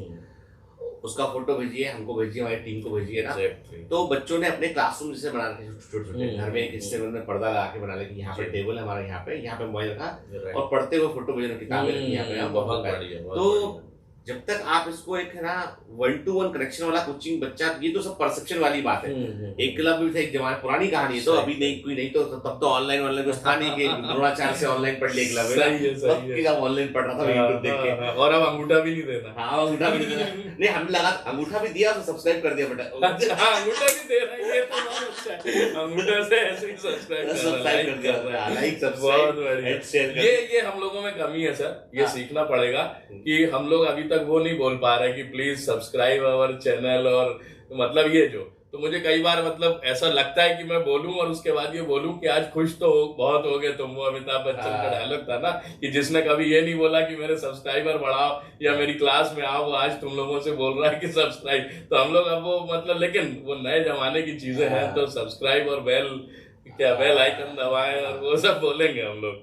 उसका फोटो भेजिए, हमको भेजिए, हमारी टीम को भेजिए ना। Exactly. तो बच्चों ने अपने क्लासरूम जैसे बना रखे छोटे छोटे, घर में एक हिस्से में उन्होंने पर्दा लगा के बना लिया कि यहाँ पे जी। टेबल है हमारा, यहाँ पे मोबाइल रखा Right. और पढ़ते हुए फोटो भेजना, किताबें रखी यहाँ पे, बहुत बढ़िया, बहुत तो बढ़िया। जब तक आप इसको एक है ना 1-to-1 कनेक्शन वाला कोचिंग बच्चा, ये तो सब परसेप्शन वाली बात है। एक क्लब भी था एक जमाने, पुरानी कहानी है, तो सही अभी नहीं कोई नहीं, तो तब तो ऑनलाइन कुछ था नहीं कि द्रोणाचार्य से ऑनलाइन पढ़ लिया क्लब है ना। सही है, सही है। कि जब ऑनलाइन पढ़ रहा था यूट्यूब देख के, और अब अंगूठा भी नहीं देना। हाँ अंगूठा भी नहीं देना। नहीं हमें लगा अंगूठा भी दिया तो सब्सक्राइब कर दिया बेटा। अच्छा, हाँ, अंगूठा भी दे रहा है, ये तो बहुत अच्छा है। अंगूठा से ऐसे ही सब्सक्राइब कर दिया, लाइक बहुत सब्सक्राइब बढ़िया। शेयर कर ये हम लोगों में कमी है सर, ये हाँ। सीखना पड़ेगा कि हम लोग अभी तक वो नहीं बोल पा रहे कि प्लीज सब्सक्राइब अवर चैनल, और मतलब ये जो, तो मुझे कई बार मतलब ऐसा लगता है कि मैं बोलूं और उसके बाद ये बोलूं कि आज खुश तो बहुत हो गए तुम। वो अमिताभ बच्चन का डायलॉग था ना कि जिसने कभी ये नहीं बोला कि मेरे सब्सक्राइबर बढ़ाओ या मेरी क्लास में आओ, वो आज तुम लोगों से बोल रहा है कि सब्सक्राइब। तो हम लोग अब वो मतलब, लेकिन वो नए जमाने की चीजें हैं, तो सब्सक्राइब और बेल आइकन दबाएं और वो सब बोलेंगे हम लोग।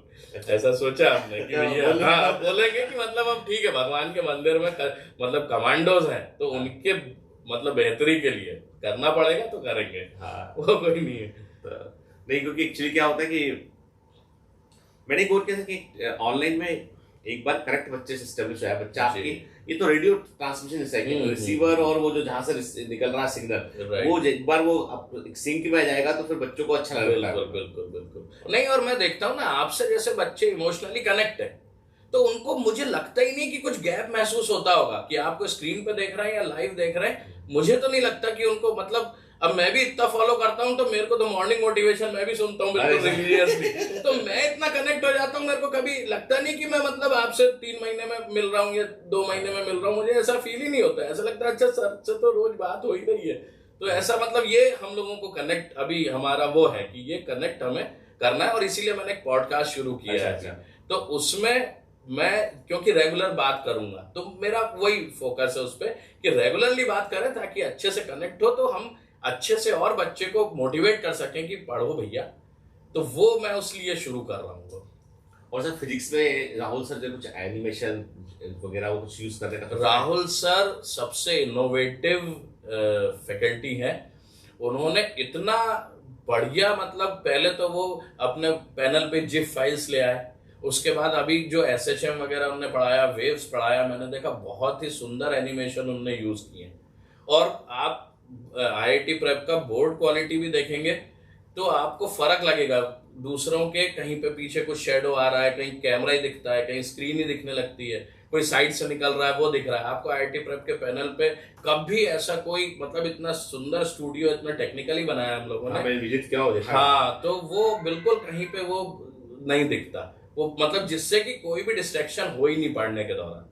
ऐसा सोचा हमने कि भैया हाँ बोलेंगे कि मतलब अब ठीक है, भगवान के मंदिर में मतलब कमांडोज हैं, तो उनके मतलब बेहतरी के लिए करना पड़ेगा तो करेंगे। हाँ। वो कोई नहीं है तो नहीं, क्योंकि एक्चुअली क्या होता है कि मैंने गौर किया था कि ऑनलाइन में एक बार करेक्ट बच्चे से एस्टेब्लिश है बच्चा आपकी, ये तो रेडियो ट्रांसमिशन जैसा है, रिसीवर और वो जो जहां से निकल रहा है सिग्नल, वो एक बार वो सिंक में आ जाएगा तो फिर बच्चों को अच्छा लगने लगेगा। बिल्कुल नहीं, और मैं देखता हूँ ना आपसे जैसे बच्चे इमोशनली कनेक्ट है, तो उनको मुझे लगता ही नहीं कि कुछ गैप महसूस होता होगा कि आपको स्क्रीन पे देख रहे हैं या लाइव देख रहे हैं। मुझे तो नहीं लगता कि उनको मतलब, अब मैं भी इतना फॉलो करता हूँ तो मेरे को तो मॉर्निंग मोटिवेशन मैं भी सुनता हूँ बिल्कुल रिलीजियसली, तो मैं इतना कनेक्ट हो जाता हूँ, मेरे को कभी लगता नहीं कि मैं मतलब आपसे 3 महीने में मिल रहा हूँ या 2 महीने में मिल रहा हूँ, मुझे ऐसा फील ही नहीं होता। ऐसा लगता है अच्छा सर से तो रोज बात हो ही रही है। तो ऐसा मतलब ये हम लोगों को कनेक्ट, अभी हमारा वो है कि ये कनेक्ट हमें करना है, और इसीलिए मैंने एक पॉडकास्ट शुरू किया है। तो उसमें मैं क्योंकि रेगुलर बात करूंगा, तो मेरा वही फोकस है उस पर कि रेगुलरली बात करें ताकि अच्छे से कनेक्ट हो, तो हम अच्छे से और बच्चे को मोटिवेट कर सकें कि पढ़ो भैया। तो वो मैं उसलिए शुरू कर रहा हूँ। और सर फिजिक्स में राहुल सर जो कुछ एनिमेशन वगैरह वो कुछ यूज करने का, राहुल सर सबसे इनोवेटिव फैकल्टी है। उन्होंने इतना बढ़िया, मतलब पहले तो वो अपने पैनल पे जिफ फाइल्स ले आए, उसके बाद अभी जो SHM वगैरह उन्होंने पढ़ाया, वेव्स पढ़ाया, मैंने देखा बहुत ही सुंदर एनिमेशन उन्होंने यूज किए। और आप IIT प्रेप का बोर्ड क्वालिटी भी देखेंगे तो आपको फर्क लगेगा। दूसरों के कहीं पे पीछे कुछ शेडो आ रहा है, कहीं कैमरा ही दिखता है, कहीं स्क्रीन ही दिखने लगती है, कोई साइड से निकल रहा है वो दिख रहा है। आपको IIT प्रेप के पैनल पे कभी ऐसा कोई मतलब इतना सुंदर स्टूडियो इतना टेक्निकली बनाया हम लोगों ने, विजिट क्या हो देखा। हाँ, तो वो बिल्कुल कहीं पे वो नहीं दिखता, वो मतलब जिससे कि कोई भी डिस्ट्रैक्शन हो ही नहीं पढ़ने के दौरान।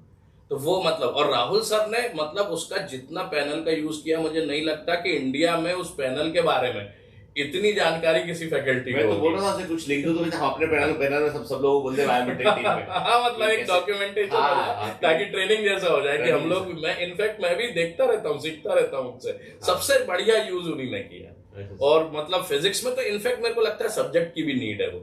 तो वो मतलब, और राहुल सर ने मतलब उसका जितना पैनल का यूज किया, मुझे नहीं लगता कि इंडिया में उस पैनल के बारे में इतनी जानकारी किसी फैकल्टी को। मैं तो बोल रहा था कुछ लिख दो तो हम अपने पैनल में सब लोग बोल दे बायोमेट्रिक टीम में। हाँ, मतलब एक डॉक्यूमेंटेशन ताकि ट्रेनिंग जैसा हो जाए कि हम लोग, मैं इनफैक्ट मैं भी देखता रहता हूँ, सीखता रहता हूँ उनसे। सबसे बढ़िया यूज उन्हीं ने किया। और मतलब फिजिक्स में तो इनफैक्ट मेरे को लगता है सब्जेक्ट की भी नीड है वो,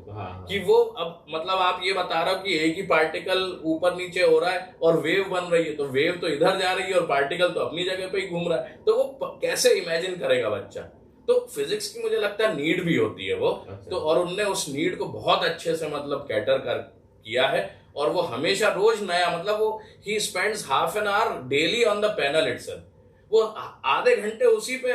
कि वो अब मतलब आप ये बता रहे हो कि एक ही पार्टिकल ऊपर नीचे हो रहा है और वेव बन रही है, तो वेव तो इधर जा रही है और पार्टिकल तो अपनी जगह पे ही घूम रहा है, तो वो कैसे इमेजिन करेगा बच्चा। तो फिजिक्स की मुझे लगता है नीड भी होती है वो। तो और उनने उस नीड को बहुत अच्छे से मतलब कैटर कर किया है, और वो हमेशा रोज नया, मतलब वो he spends half an hour daily on the panel itself. वो आधे घंटे उसी पे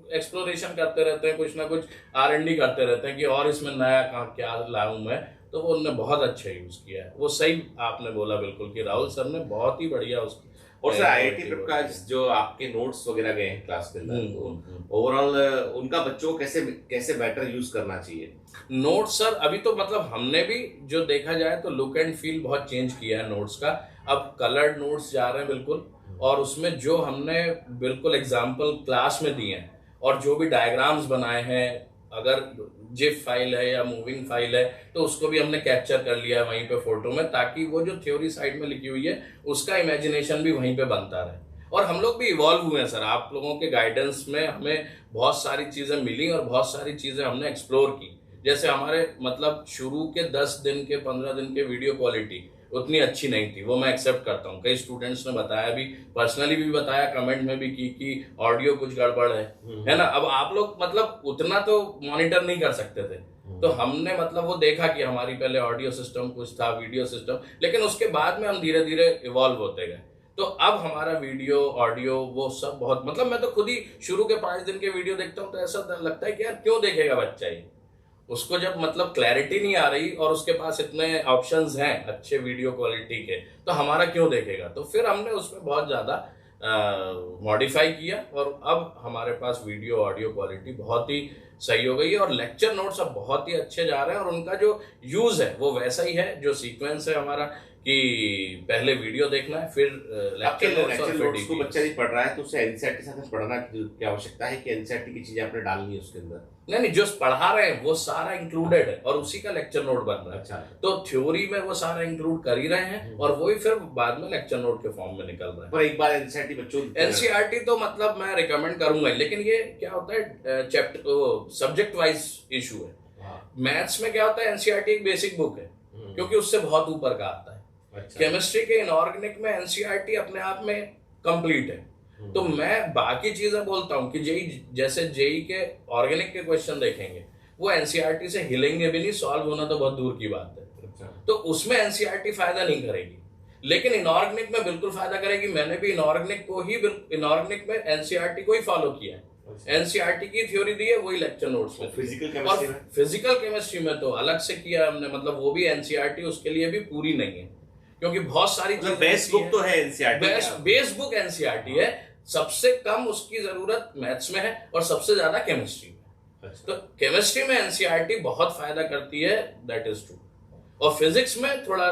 एक्सप्लोरेशन करते रहते हैं, कुछ ना कुछ R&D करते रहते हैं कि और इसमें नया क्या लाऊं मैं। तो वो उन्होंने बहुत अच्छा यूज किया है। वो सही आपने बोला बिल्कुल कि राहुल सर ने बहुत ही बढ़िया उसको। और सर IIT प्रेप का जो आपके नोट्स वगैरह गए हैं क्लास के अंदर, ओवरऑल उनका बच्चों को कैसे बेटर यूज करना चाहिए? नोट्स सर अभी तो मतलब हमने भी जो देखा जाए तो लुक एंड फील बहुत चेंज किया है नोट्स का। अब कलर्ड नोट्स जा रहे हैं बिल्कुल, और उसमें जो हमने बिल्कुल एग्जाम्पल क्लास में दिए हैं और जो भी डायग्राम्स बनाए हैं, अगर जिफ फाइल है या मूविंग फाइल है तो उसको भी हमने कैप्चर कर लिया है वहीं पे फोटो में, ताकि वो जो थ्योरी साइड में लिखी हुई है उसका इमेजिनेशन भी वहीं पे बनता रहे। और हम लोग भी इवॉल्व हुए हैं सर, आप लोगों के गाइडेंस में हमें बहुत सारी चीजें मिली और बहुत सारी चीजें हमने एक्सप्लोर की। जैसे हमारे मतलब शुरू के 10 दिन के 15 दिन के वीडियो क्वालिटी उतनी अच्छी नहीं थी, वो मैं एक्सेप्ट करता हूँ। कई स्टूडेंट्स ने बताया भी, पर्सनली भी बताया, कमेंट में भी कि ऑडियो कुछ गड़बड़ है ना। अब आप लोग मतलब उतना तो मॉनिटर नहीं कर सकते थे, तो हमने मतलब वो देखा कि हमारी पहले ऑडियो सिस्टम कुछ था, वीडियो सिस्टम, लेकिन उसके बाद में हम धीरे धीरे इवॉल्व होते गए। तो अब हमारा वीडियो ऑडियो वो सब बहुत, मतलब मैं तो खुद ही शुरू के 5 दिन के वीडियो देखता हूँ तो ऐसा लगता है कि यार क्यों देखेगा बच्चा ये, उसको जब मतलब क्लैरिटी नहीं आ रही और उसके पास इतने ऑप्शंस हैं अच्छे वीडियो क्वालिटी के, तो हमारा क्यों देखेगा। तो फिर हमने उसमें बहुत ज़्यादा मॉडिफाई किया और अब हमारे पास वीडियो ऑडियो क्वालिटी बहुत ही सही हो गई है और लेक्चर नोट्स अब बहुत ही अच्छे जा रहे हैं और उनका जो यूज़ है वो वैसा ही है जो सीक्वेंस है हमारा, कि पहले वीडियो देखना है फिर आपके लेक्चर लेक्चर नोट्स नोट्स को बच्चा नहीं पढ़ रहा है तो उसे एनसीईआरटी के साथ पढ़ना की आवश्यकता है कि एनसीईआरटी की चीजें आपने डालनी है उसके अंदर? नहीं, जो पढ़ा रहे हैं वो सारा इंक्लूडेड है और उसी का लेक्चर नोट बन रहा है। अच्छा, तो थ्योरी में वो सारा इंक्लूड कर ही रहे हैं और वही फिर बाद में लेक्चर नोट के फॉर्म में निकल रहा है। पर एक बार एनसीईआरटी बच्चों एनसीईआरटी तो मतलब मैं रिकमेंड करूंगा, लेकिन ये क्या होता है चैप्टर सब्जेक्ट वाइज इशू है। मैथ्स में क्या होता है, एनसीईआरटी एक बेसिक बुक है क्योंकि उससे बहुत ऊपर का आता है। अच्छा। केमिस्ट्री के इनऑर्गेनिक में एनसीईआरटी अपने आप में कंप्लीट है। तो मैं बाकी चीजें बोलता हूँ कि जैसे जेई के ऑर्गेनिक के क्वेश्चन देखेंगे वो एनसीईआरटी से हिलेंगे भी नहीं, सॉल्व होना तो बहुत दूर की बात है। अच्छा। तो उसमें एनसीईआरटी फायदा नहीं करेगी, लेकिन इनऑर्गेनिक में बिल्कुल फायदा करेगी। मैंने भी इनऑर्गेनिक में एनसीईआरटी को ही फॉलो किया है। एनसीईआरटी की थ्योरी दी है वही लेक्चर नोट्स में। फिजिकल केमिस्ट्री में तो अलग से किया हमने, मतलब वो भी एनसीईआरटी उसके लिए भी पूरी नहीं है क्योंकि बहुत सारी मतलब बेस बुक तो है एनसीईआरटी, बेस बुक एनसीईआरटी है। सबसे कम उसकी जरूरत मैथ्स में है और सबसे ज्यादा केमिस्ट्री में। अच्छा। तो केमिस्ट्री में एनसीईआरटी बहुत फायदा करती है, दैट इज ट्रू। और फिजिक्स में थोड़ा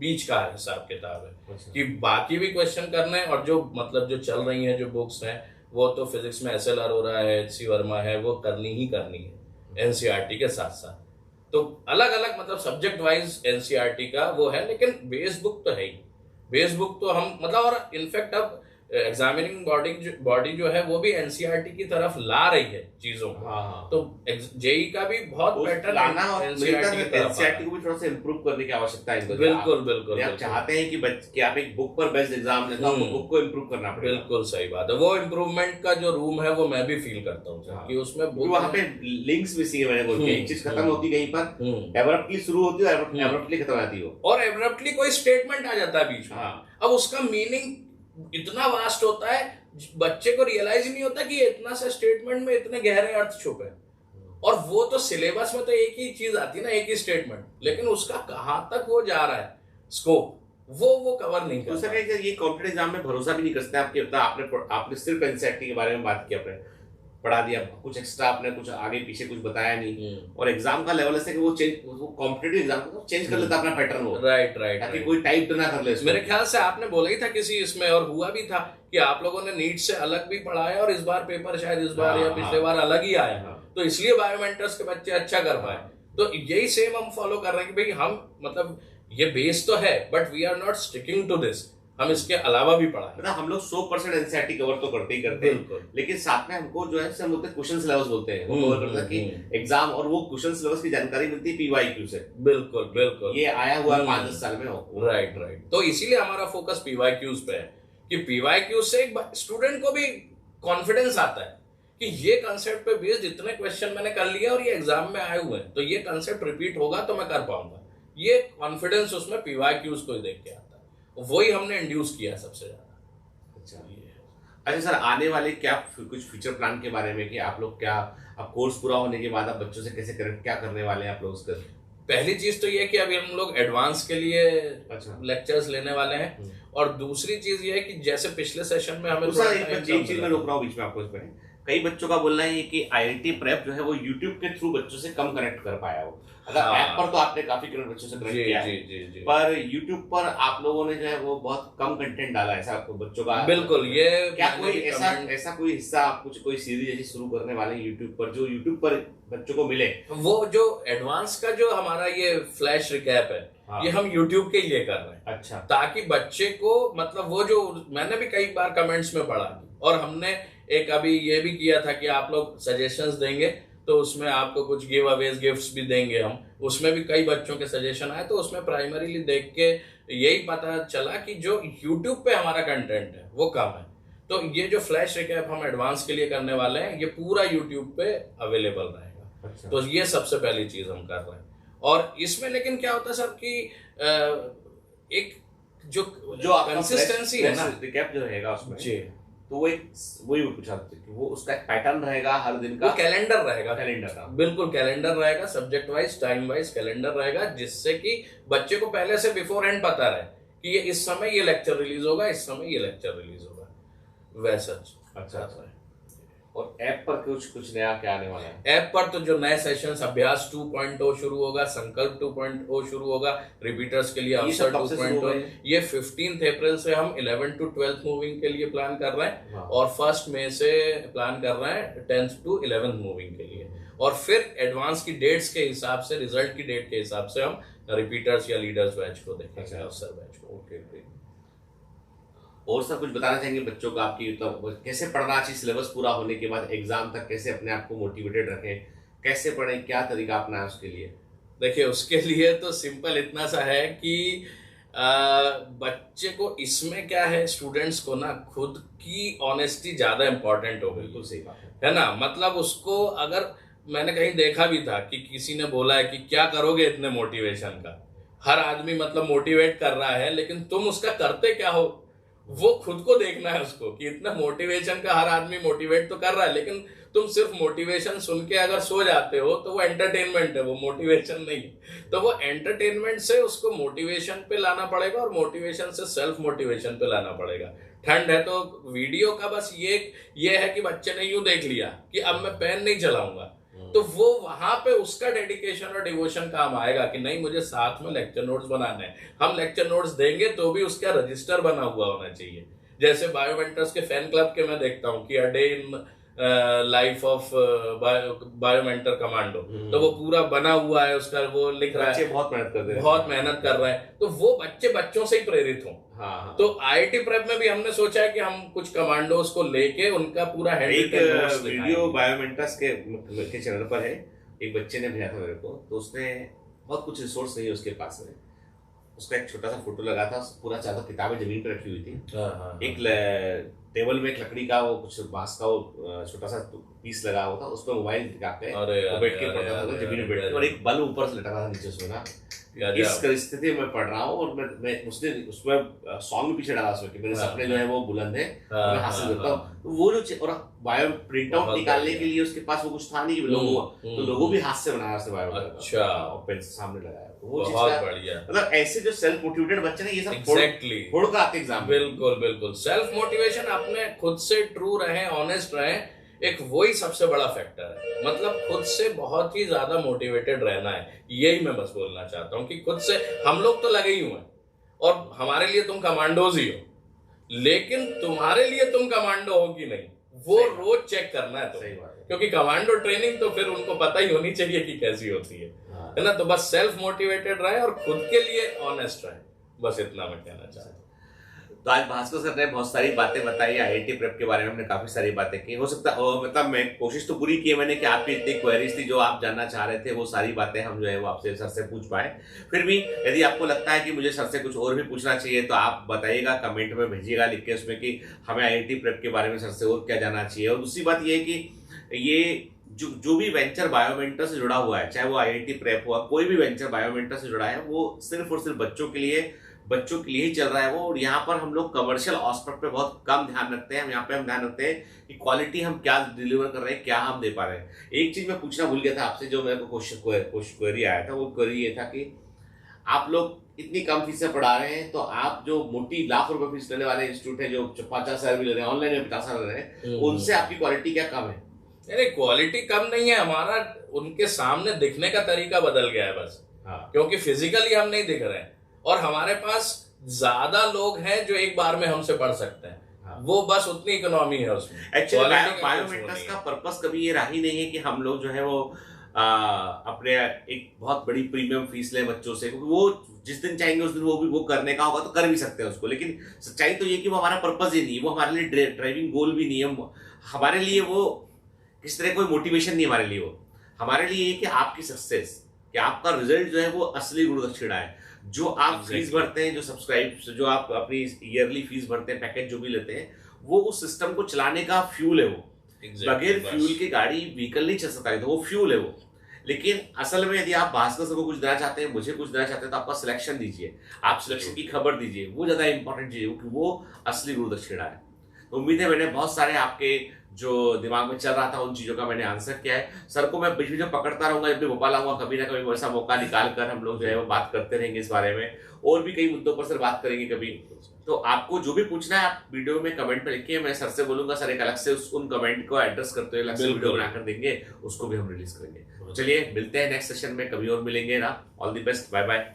बीच का हिसाब किताब है। अच्छा। कि बाकी भी क्वेश्चन करने हैं और जो मतलब जो चल रही हैं जो बुक्स हैं वो तो फिजिक्स में एसएल अरोरा है, एचसी वर्मा है, वो करनी ही करनी है एनसीईआरटी के साथ साथ। तो अलग अलग मतलब सब्जेक्ट वाइज एनसीईआरटी का वो है, लेकिन बेस बुक तो है ही। बेस बुक तो हम मतलब, और इनफैक्ट अब एग्जामिनिंग बॉडी जो है वो भी एनसीईआरटी की तरफ ला रही है चीजों को। हाँ। तो जेई का भी बहुत पैटर्न लाना और एनसीईआरटी को भी थोड़ा सा इंप्रूव करने की आवश्यकता है। बिल्कुल आप चाहते हैं कि आप एक बुक पर बेस्ड एग्जाम लें तो आपको बुक को इंप्रूव करना पड़ेगा। बिल्कुल सही बात है। वो इम्प्रूवमेंट का जो रूम है वो मैं भी फील करता हूँ कि उसमें वहाँ पे लिंक्स भी सी मैंने बोल के एक चीज खत्म होती कहीं पर एब्रप्टली शुरू होती है और एब्रप्टली खत्म होती हो, और एब्रप्टली कोई स्टेटमेंट आ जाता है बीच में। अब उसका मीनिंग इतना वास्ट होता है, बच्चे को रियलाइज ही नहीं होता कि इतना सा स्टेटमेंट में इतने गहरे अर्थ छुपे हैं। और वो तो सिलेबस में तो एक ही चीज आती है ना, एक ही स्टेटमेंट, लेकिन उसका कहाँ तक वो जा रहा है स्कोप, वो कवर नहीं करता। दूसरा क्या, ये कॉम्पिटेटिव एग्जाम में भरोसा भी नहीं कर सकते आपके। आपने सिर्फ एनसीईआरटी के बारे में बात की, आपने पढ़ा दिया, कुछ एक्स्ट्रा आपने कुछ आगे पीछे कुछ बताया नहीं। और एग्जाम का लेवल ऐसे कि वो कॉम्पिटिटिव एग्जाम को चेंज कर लेता अपना पैटर्न वो। राइट ताकि कोई टाइप ना कर ले। मेरे ख्याल से आपने बोला ही था किसी इसमें, और हुआ भी था कि आप लोगों ने नीट से अलग भी पढ़ाया और इस बार पेपर शायद इस बार या पिछले बार अलग ही आया, तो इसलिए बायोमेंटर्स के बच्चे अच्छा कर पाए। तो यही सेम हम फॉलो कर रहे हैं कि भाई हम मतलब ये बेस तो है but we are not sticking to this, हम इसके अलावा भी पढ़ा है। हम लोग 100% एनसीईआरटी कवर तो करते ही करते हैं, लेकिन साथ में हमको जो है हम बोलते हैं क्वेश्चन सिलेबस बोलते हैं, वो कवर करता है कि एग्जाम, और वो क्वेश्चन सिलेबस की जानकारी मिलती है पीवाईक्यू से। बिल्कुल ये आया हुआ है 5-10 साल में। राइट। तो इसीलिए हमारा फोकस पीवाईक्यूज पे है कि पीवाईक्यू से एक स्टूडेंट को भी कॉन्फिडेंस आता है कि ये कंसेप्ट पे बेस्ड इतने क्वेश्चन मैंने कर लिया और ये एग्जाम में आए हुए हैं, तो ये कंसेप्ट रिपीट होगा तो मैं कर पाऊंगा। ये कॉन्फिडेंस उसमें पीवाईक्यूज को देख के आता है, वही हमने इंड्यूस किया सबसे ज्यादा। अच्छा सर, आने वाले क्या कुछ फ्यूचर प्लान के बारे में कि आप लोग क्या, अब कोर्स पूरा होने के बाद आप बच्चों से कैसे करेक्ट क्या करने वाले हैं आप लोग उसका? पहली चीज तो ये कि अभी हम लोग एडवांस के लिए लेक्चर्स लेने वाले हैं, और दूसरी चीज ये है कि जैसे पिछले सेशन में हमें एक चीज में रोक रहा हूँ बीच में आपको, इसमें कई बच्चों का बोलना है कि आईआईटी प्रेप जो है वो यूट्यूब के थ्रू बच्चों से कम कनेक्ट कर पाया हो। अगर ऐप पर तो आपने काफी बच्चों से कनेक्ट किया है, पर यूट्यूब पर आप लोगों ने जो है वो बहुत कम कंटेंट डाला है, ऐसा बच्चों का। बिल्कुल, ये क्या कोई ऐसा कोई हिस्सा आप कुछ कोई सीरीज ऐसी शुरू करने वाले हैं यूट्यूब पर जो यूट्यूब पर बच्चों को मिले? वो जो एडवांस का जो हमारा ये फ्लैश रिकैप है, ये हम YouTube के लिए कर रहे हैं। अच्छा। ताकि बच्चे को मतलब वो जो मैंने भी कई बार कमेंट्स में पढ़ा, और हमने एक अभी ये भी किया था कि आप लोग सजेशंस देंगे तो उसमें आपको कुछ गिव अवेज गिफ्ट्स भी देंगे हम। उसमें भी कई बच्चों के सजेशन आए, तो उसमें प्राइमरीली देख के यही पता चला कि जो YouTube पे हमारा कंटेंट है वो कम है। तो ये जो फ्लैश रिकैप हम एडवांस के लिए करने वाले हैं, ये पूरा YouTube पे अवेलेबल रहेगा। अच्छा। तो ये सबसे पहली चीज हम कर रहे हैं। और इसमें लेकिन क्या होता है सर कि एक जो कंसिस्टेंसी है ना, रिकैप जो रहेगा उसमें जी, तो वो एक वही मैं पूछा था कि वो उसका एक पैटर्न रहेगा हर दिन का, वो कैलेंडर रहेगा, कैलेंडर का, बिल्कुल कैलेंडर रहेगा, subject wise time wise calendar रहेगा, जिससे कि बच्चे को पहले से बिफोर हैंड पता रहे कि ये इस समय ये लेक्चर रिलीज होगा, इस समय ये लेक्चर रिलीज होगा, वैसा। अच्छा। और ऐप पर कुछ नया क्या आने वाला है? ऐप पर तो जो नए सेशंस, अभ्यास 2.0 शुरू होगा, संकल्प 2.0 शुरू होगा, रिपीटर्स के लिए अवसर 2.0, ये 15 अप्रैल से हम 11 to 12 मूविंग के लिए प्लान कर रहे हैं। हाँ। और 1 मई से प्लान कर रहे हैं 10th to 11th मूविंग के लिए। और फिर एडवांस की डेट्स के हिसाब से, रिजल्ट की डेट के हिसाब से हम रिपीटर्स या लीडर्स बैच को देखेंगे, अवसर बैच को। ओके। और सर कुछ बताना चाहेंगे बच्चों को, आपकी तो कैसे पढ़ना चाहिए सिलेबस पूरा होने के बाद एग्जाम तक, कैसे अपने आप को मोटिवेटेड रखें, कैसे पढ़ें, क्या तरीका अपना है उसके लिए? देखिए, उसके लिए तो सिंपल इतना सा है कि बच्चे को इसमें क्या है, स्टूडेंट्स को ना खुद की ऑनेस्टी ज्यादा इंपॉर्टेंट हो गई। बिल्कुल सही बात है ना, मतलब उसको, अगर मैंने कहीं देखा भी था कि किसी ने बोला है कि क्या करोगे इतने मोटिवेशन का, हर आदमी मतलब मोटिवेट कर रहा है, लेकिन तुम उसका करते क्या हो, वो खुद को देखना है उसको कि इतना मोटिवेशन का हर आदमी मोटिवेट तो कर रहा है, लेकिन तुम सिर्फ मोटिवेशन सुन के अगर सो जाते हो तो वो एंटरटेनमेंट है, वो मोटिवेशन नहीं है। तो वो एंटरटेनमेंट से उसको मोटिवेशन पे लाना पड़ेगा, और मोटिवेशन से सेल्फ मोटिवेशन पे लाना पड़ेगा। ठंड है तो वीडियो का बस ये है कि बच्चे ने यूं देख लिया कि अब मैं पेन नहीं चलाऊंगा, तो वो वहां पे उसका डेडिकेशन और डिवोशन काम आएगा कि नहीं, मुझे साथ में लेक्चर नोट्स बनाने हैं। हम लेक्चर नोट्स देंगे तो भी उसका रजिस्टर बना हुआ होना चाहिए। जैसे बायोमेंटर्स के फैन क्लब के मैं देखता हूँ कि a day in life of Biomentor commando, तो वो पूरा बना हुआ है, उसका वो लिख रहा है, बहुत मेहनत करते हैं, बहुत मेहनत कर रहे हैं। तो वो बच्चों से ही प्रेरित हों। हाँ। तो आईआईटी प्रेप में भी हमने सोचा है कि हम कुछ कमांडोज को लेके उनका पूरा एक वीडियो बायोमेंटर्स के चैनल पर है, एक बच्चे ने भेजा था मेरे को, तो उसने बहुत कुछ रिसोर्स नहीं है उसके पास में, उसका एक छोटा सा फोटो लगा था, पूरा चारों किताबें जमीन पर रखी हुई थी, एक टेबल में एक लकड़ी का वो कुछ बांस का वो छोटा सा पीस लगा हुआ था, उस पर मोबाइल दिखा के बैठ के पढ़ता था, जमीन में बैठ के, और एक बल्ब ऊपर से लटका था नीचे उसमें ना। इस परिस्थिति में पढ़ रहा हूँ, और मैं उसने उसमें सॉन्ग पीछे डाला उसमें कि मेरे सपने जो है वो बुलंद है, मैं हासिल करता हूँ। तो वो जो, और बायो प्रिंट आउट निकालने के लिए उसके पास वो कुछ था नहीं, लोगो, तो लोगो भी हाथ से बनाया उसने बायो, अच्छा, और पेन से सामने लगाया। वो बहुत बढ़िया, मतलब ऐसे जो सेल्फ मोटिवेटेड बच्चे ना, ये सब एग्जैक्टली फोड़ का आते एग्जाम। बिल्कुल सेल्फ मोटिवेशन, अपने खुद से ट्रू रहे, ऑनेस्ट रहे, एक वही सबसे बड़ा फैक्टर है। मतलब खुद से बहुत ही ज्यादा मोटिवेटेड रहना है, यही मैं बस बोलना चाहता हूँ कि खुद से, हम लोग तो लगे ही हुए हैं और हमारे लिए तुम कमांडोज ही हो, लेकिन तुम्हारे लिए तुम कमांडो हो कि नहीं, वो रोज चेक करना है। तो क्योंकि कमांडो ट्रेनिंग तो फिर उनको पता ही होनी चाहिए कि कैसी होती है ना। तो बस सेल्फ मोटिवेटेड रहे और खुद के लिए ऑनेस्ट रहे, बस इतना मैं कहना चाहता हूँ। तो आज भास्कर सर ने बहुत सारी बातें बताई आईआईटी प्रेप के बारे में, हमने काफी सारी बातें की। हो सकता मतलब मैं कोशिश तो पूरी की है मैंने कि आपकी इतनी क्वेरीज थी जो आप जानना चाह रहे थे, वो सारी बातें हम जो है वो आपसे सर से पूछ पाए। फिर भी यदि आपको लगता है कि मुझे सर से कुछ और भी पूछना चाहिए तो आप बताइएगा, कमेंट में भेजिएगा लिख के उसमें कि हमें आईआईटी प्रेप के बारे में सर से और क्या जानना चाहिए। और दूसरी बात ये है कि ये जो भी वेंचर बायोमेंटर से जुड़ा हुआ है, चाहे वो आईआईटी प्रेप हुआ, कोई भी वेंचर बायोमेंटर से जुड़ा है, वो सिर्फ और सिर्फ बच्चों के लिए ही चल रहा है वो। और यहाँ पर हम लोग कमर्शियल एस्पेक्ट पे बहुत कम ध्यान रखते हैं। यहाँ पे हम ध्यान रखते हैं कि क्वालिटी हम क्या डिलीवर कर रहे हैं, क्या हम दे पा रहे हैं। एक चीज मैं पूछना भूल गया था आपसे, जो मेरे को क्वेरी आया था, वो क्वेरी ये था कि आप लोग इतनी कम फीस से पढ़ा रहे हैं, तो आप जो मोटी लाख रुपए फीस लेने वाले इंस्टीट्यूट है, जो 50,000 भी ले रहे हैं, ऑनलाइन में 50,000 ले रहे हैं, उनसे आपकी क्वालिटी क्या कम है? अरे क्वालिटी कम नहीं है, हमारा उनके सामने दिखने का तरीका बदल गया है बस। क्योंकि फिजिकली हम नहीं दिख रहे हैं, और हमारे पास ज्यादा लोग हैं जो एक बार में हमसे पढ़ सकते हैं। वो बस उतनी इकोनॉमी है उसमें। एक्चुअली बायोमेट्रिक्स का पर्पस कभी ये रहा ही नहीं है कि हम लोग जो है वो अपने एक बहुत बड़ी प्रीमियम फीस ले बच्चों से, क्योंकि वो जिस दिन चाहेंगे उस दिन वो करने का होगा तो कर भी सकते हैं उसको। लेकिन सच्चाई तो ये कि वो हमारा पर्पस ही नहीं है, वो हमारे लिए ड्राइविंग गोल भी नहीं है, हमारे लिए वो किस तरह कोई मोटिवेशन नहीं हमारे लिए। वो हमारे लिए ये कि आपकी सक्सेस, कि आपका रिजल्ट जो है वो असली गुण दक्षिणा है। जो आप फीस Exactly. भरते हैं, जो सब्सक्राइब, जो आप अपनी ईयरली फीस भरते हैं, पैकेज जो भी लेते हैं, वो उस सिस्टम को चलाने का फ्यूल है वो। Exactly, बगैर बस। फ्यूल के गाड़ी व्हीकल नहीं चल सकता है, तो वो फ्यूल है वो। लेकिन असल में यदि आप भास्कर सर को कुछ देना चाहते हैं, मुझे कुछ देना चाहते हैं, तो आपका सिलेक्शन दीजिए, आप सिलेक्शन की खबर दीजिए, वो ज्यादा इंपॉर्टेंट चीज है, क्योंकि वो असली गुरु दक्षिणा है। तो उम्मीद है मैंने बहुत सारे आपके जो दिमाग में चल रहा था उन चीजों का मैंने आंसर किया है। सर को मैं बीच बीच में पकड़ता रहूंगा, जब भी भोपाल आऊंगा कभी ना कभी वैसा मौका निकाल कर हम लोग जो है वो बात करते रहेंगे इस बारे में, और भी कई मुद्दों पर सर बात करेंगे कभी। तो आपको जो भी पूछना है आप वीडियो में कमेंट में लिखिए, मैं सर से बोलूंगा, सर एक अलग से उन कमेंट को एड्रेस करते हुए अलग से वीडियो बनाकर देंगे, उसको भी हम रिलीज करेंगे। चलिए मिलते हैं नेक्स्ट सेशन में, कभी और मिलेंगे ना। All the best, bye bye.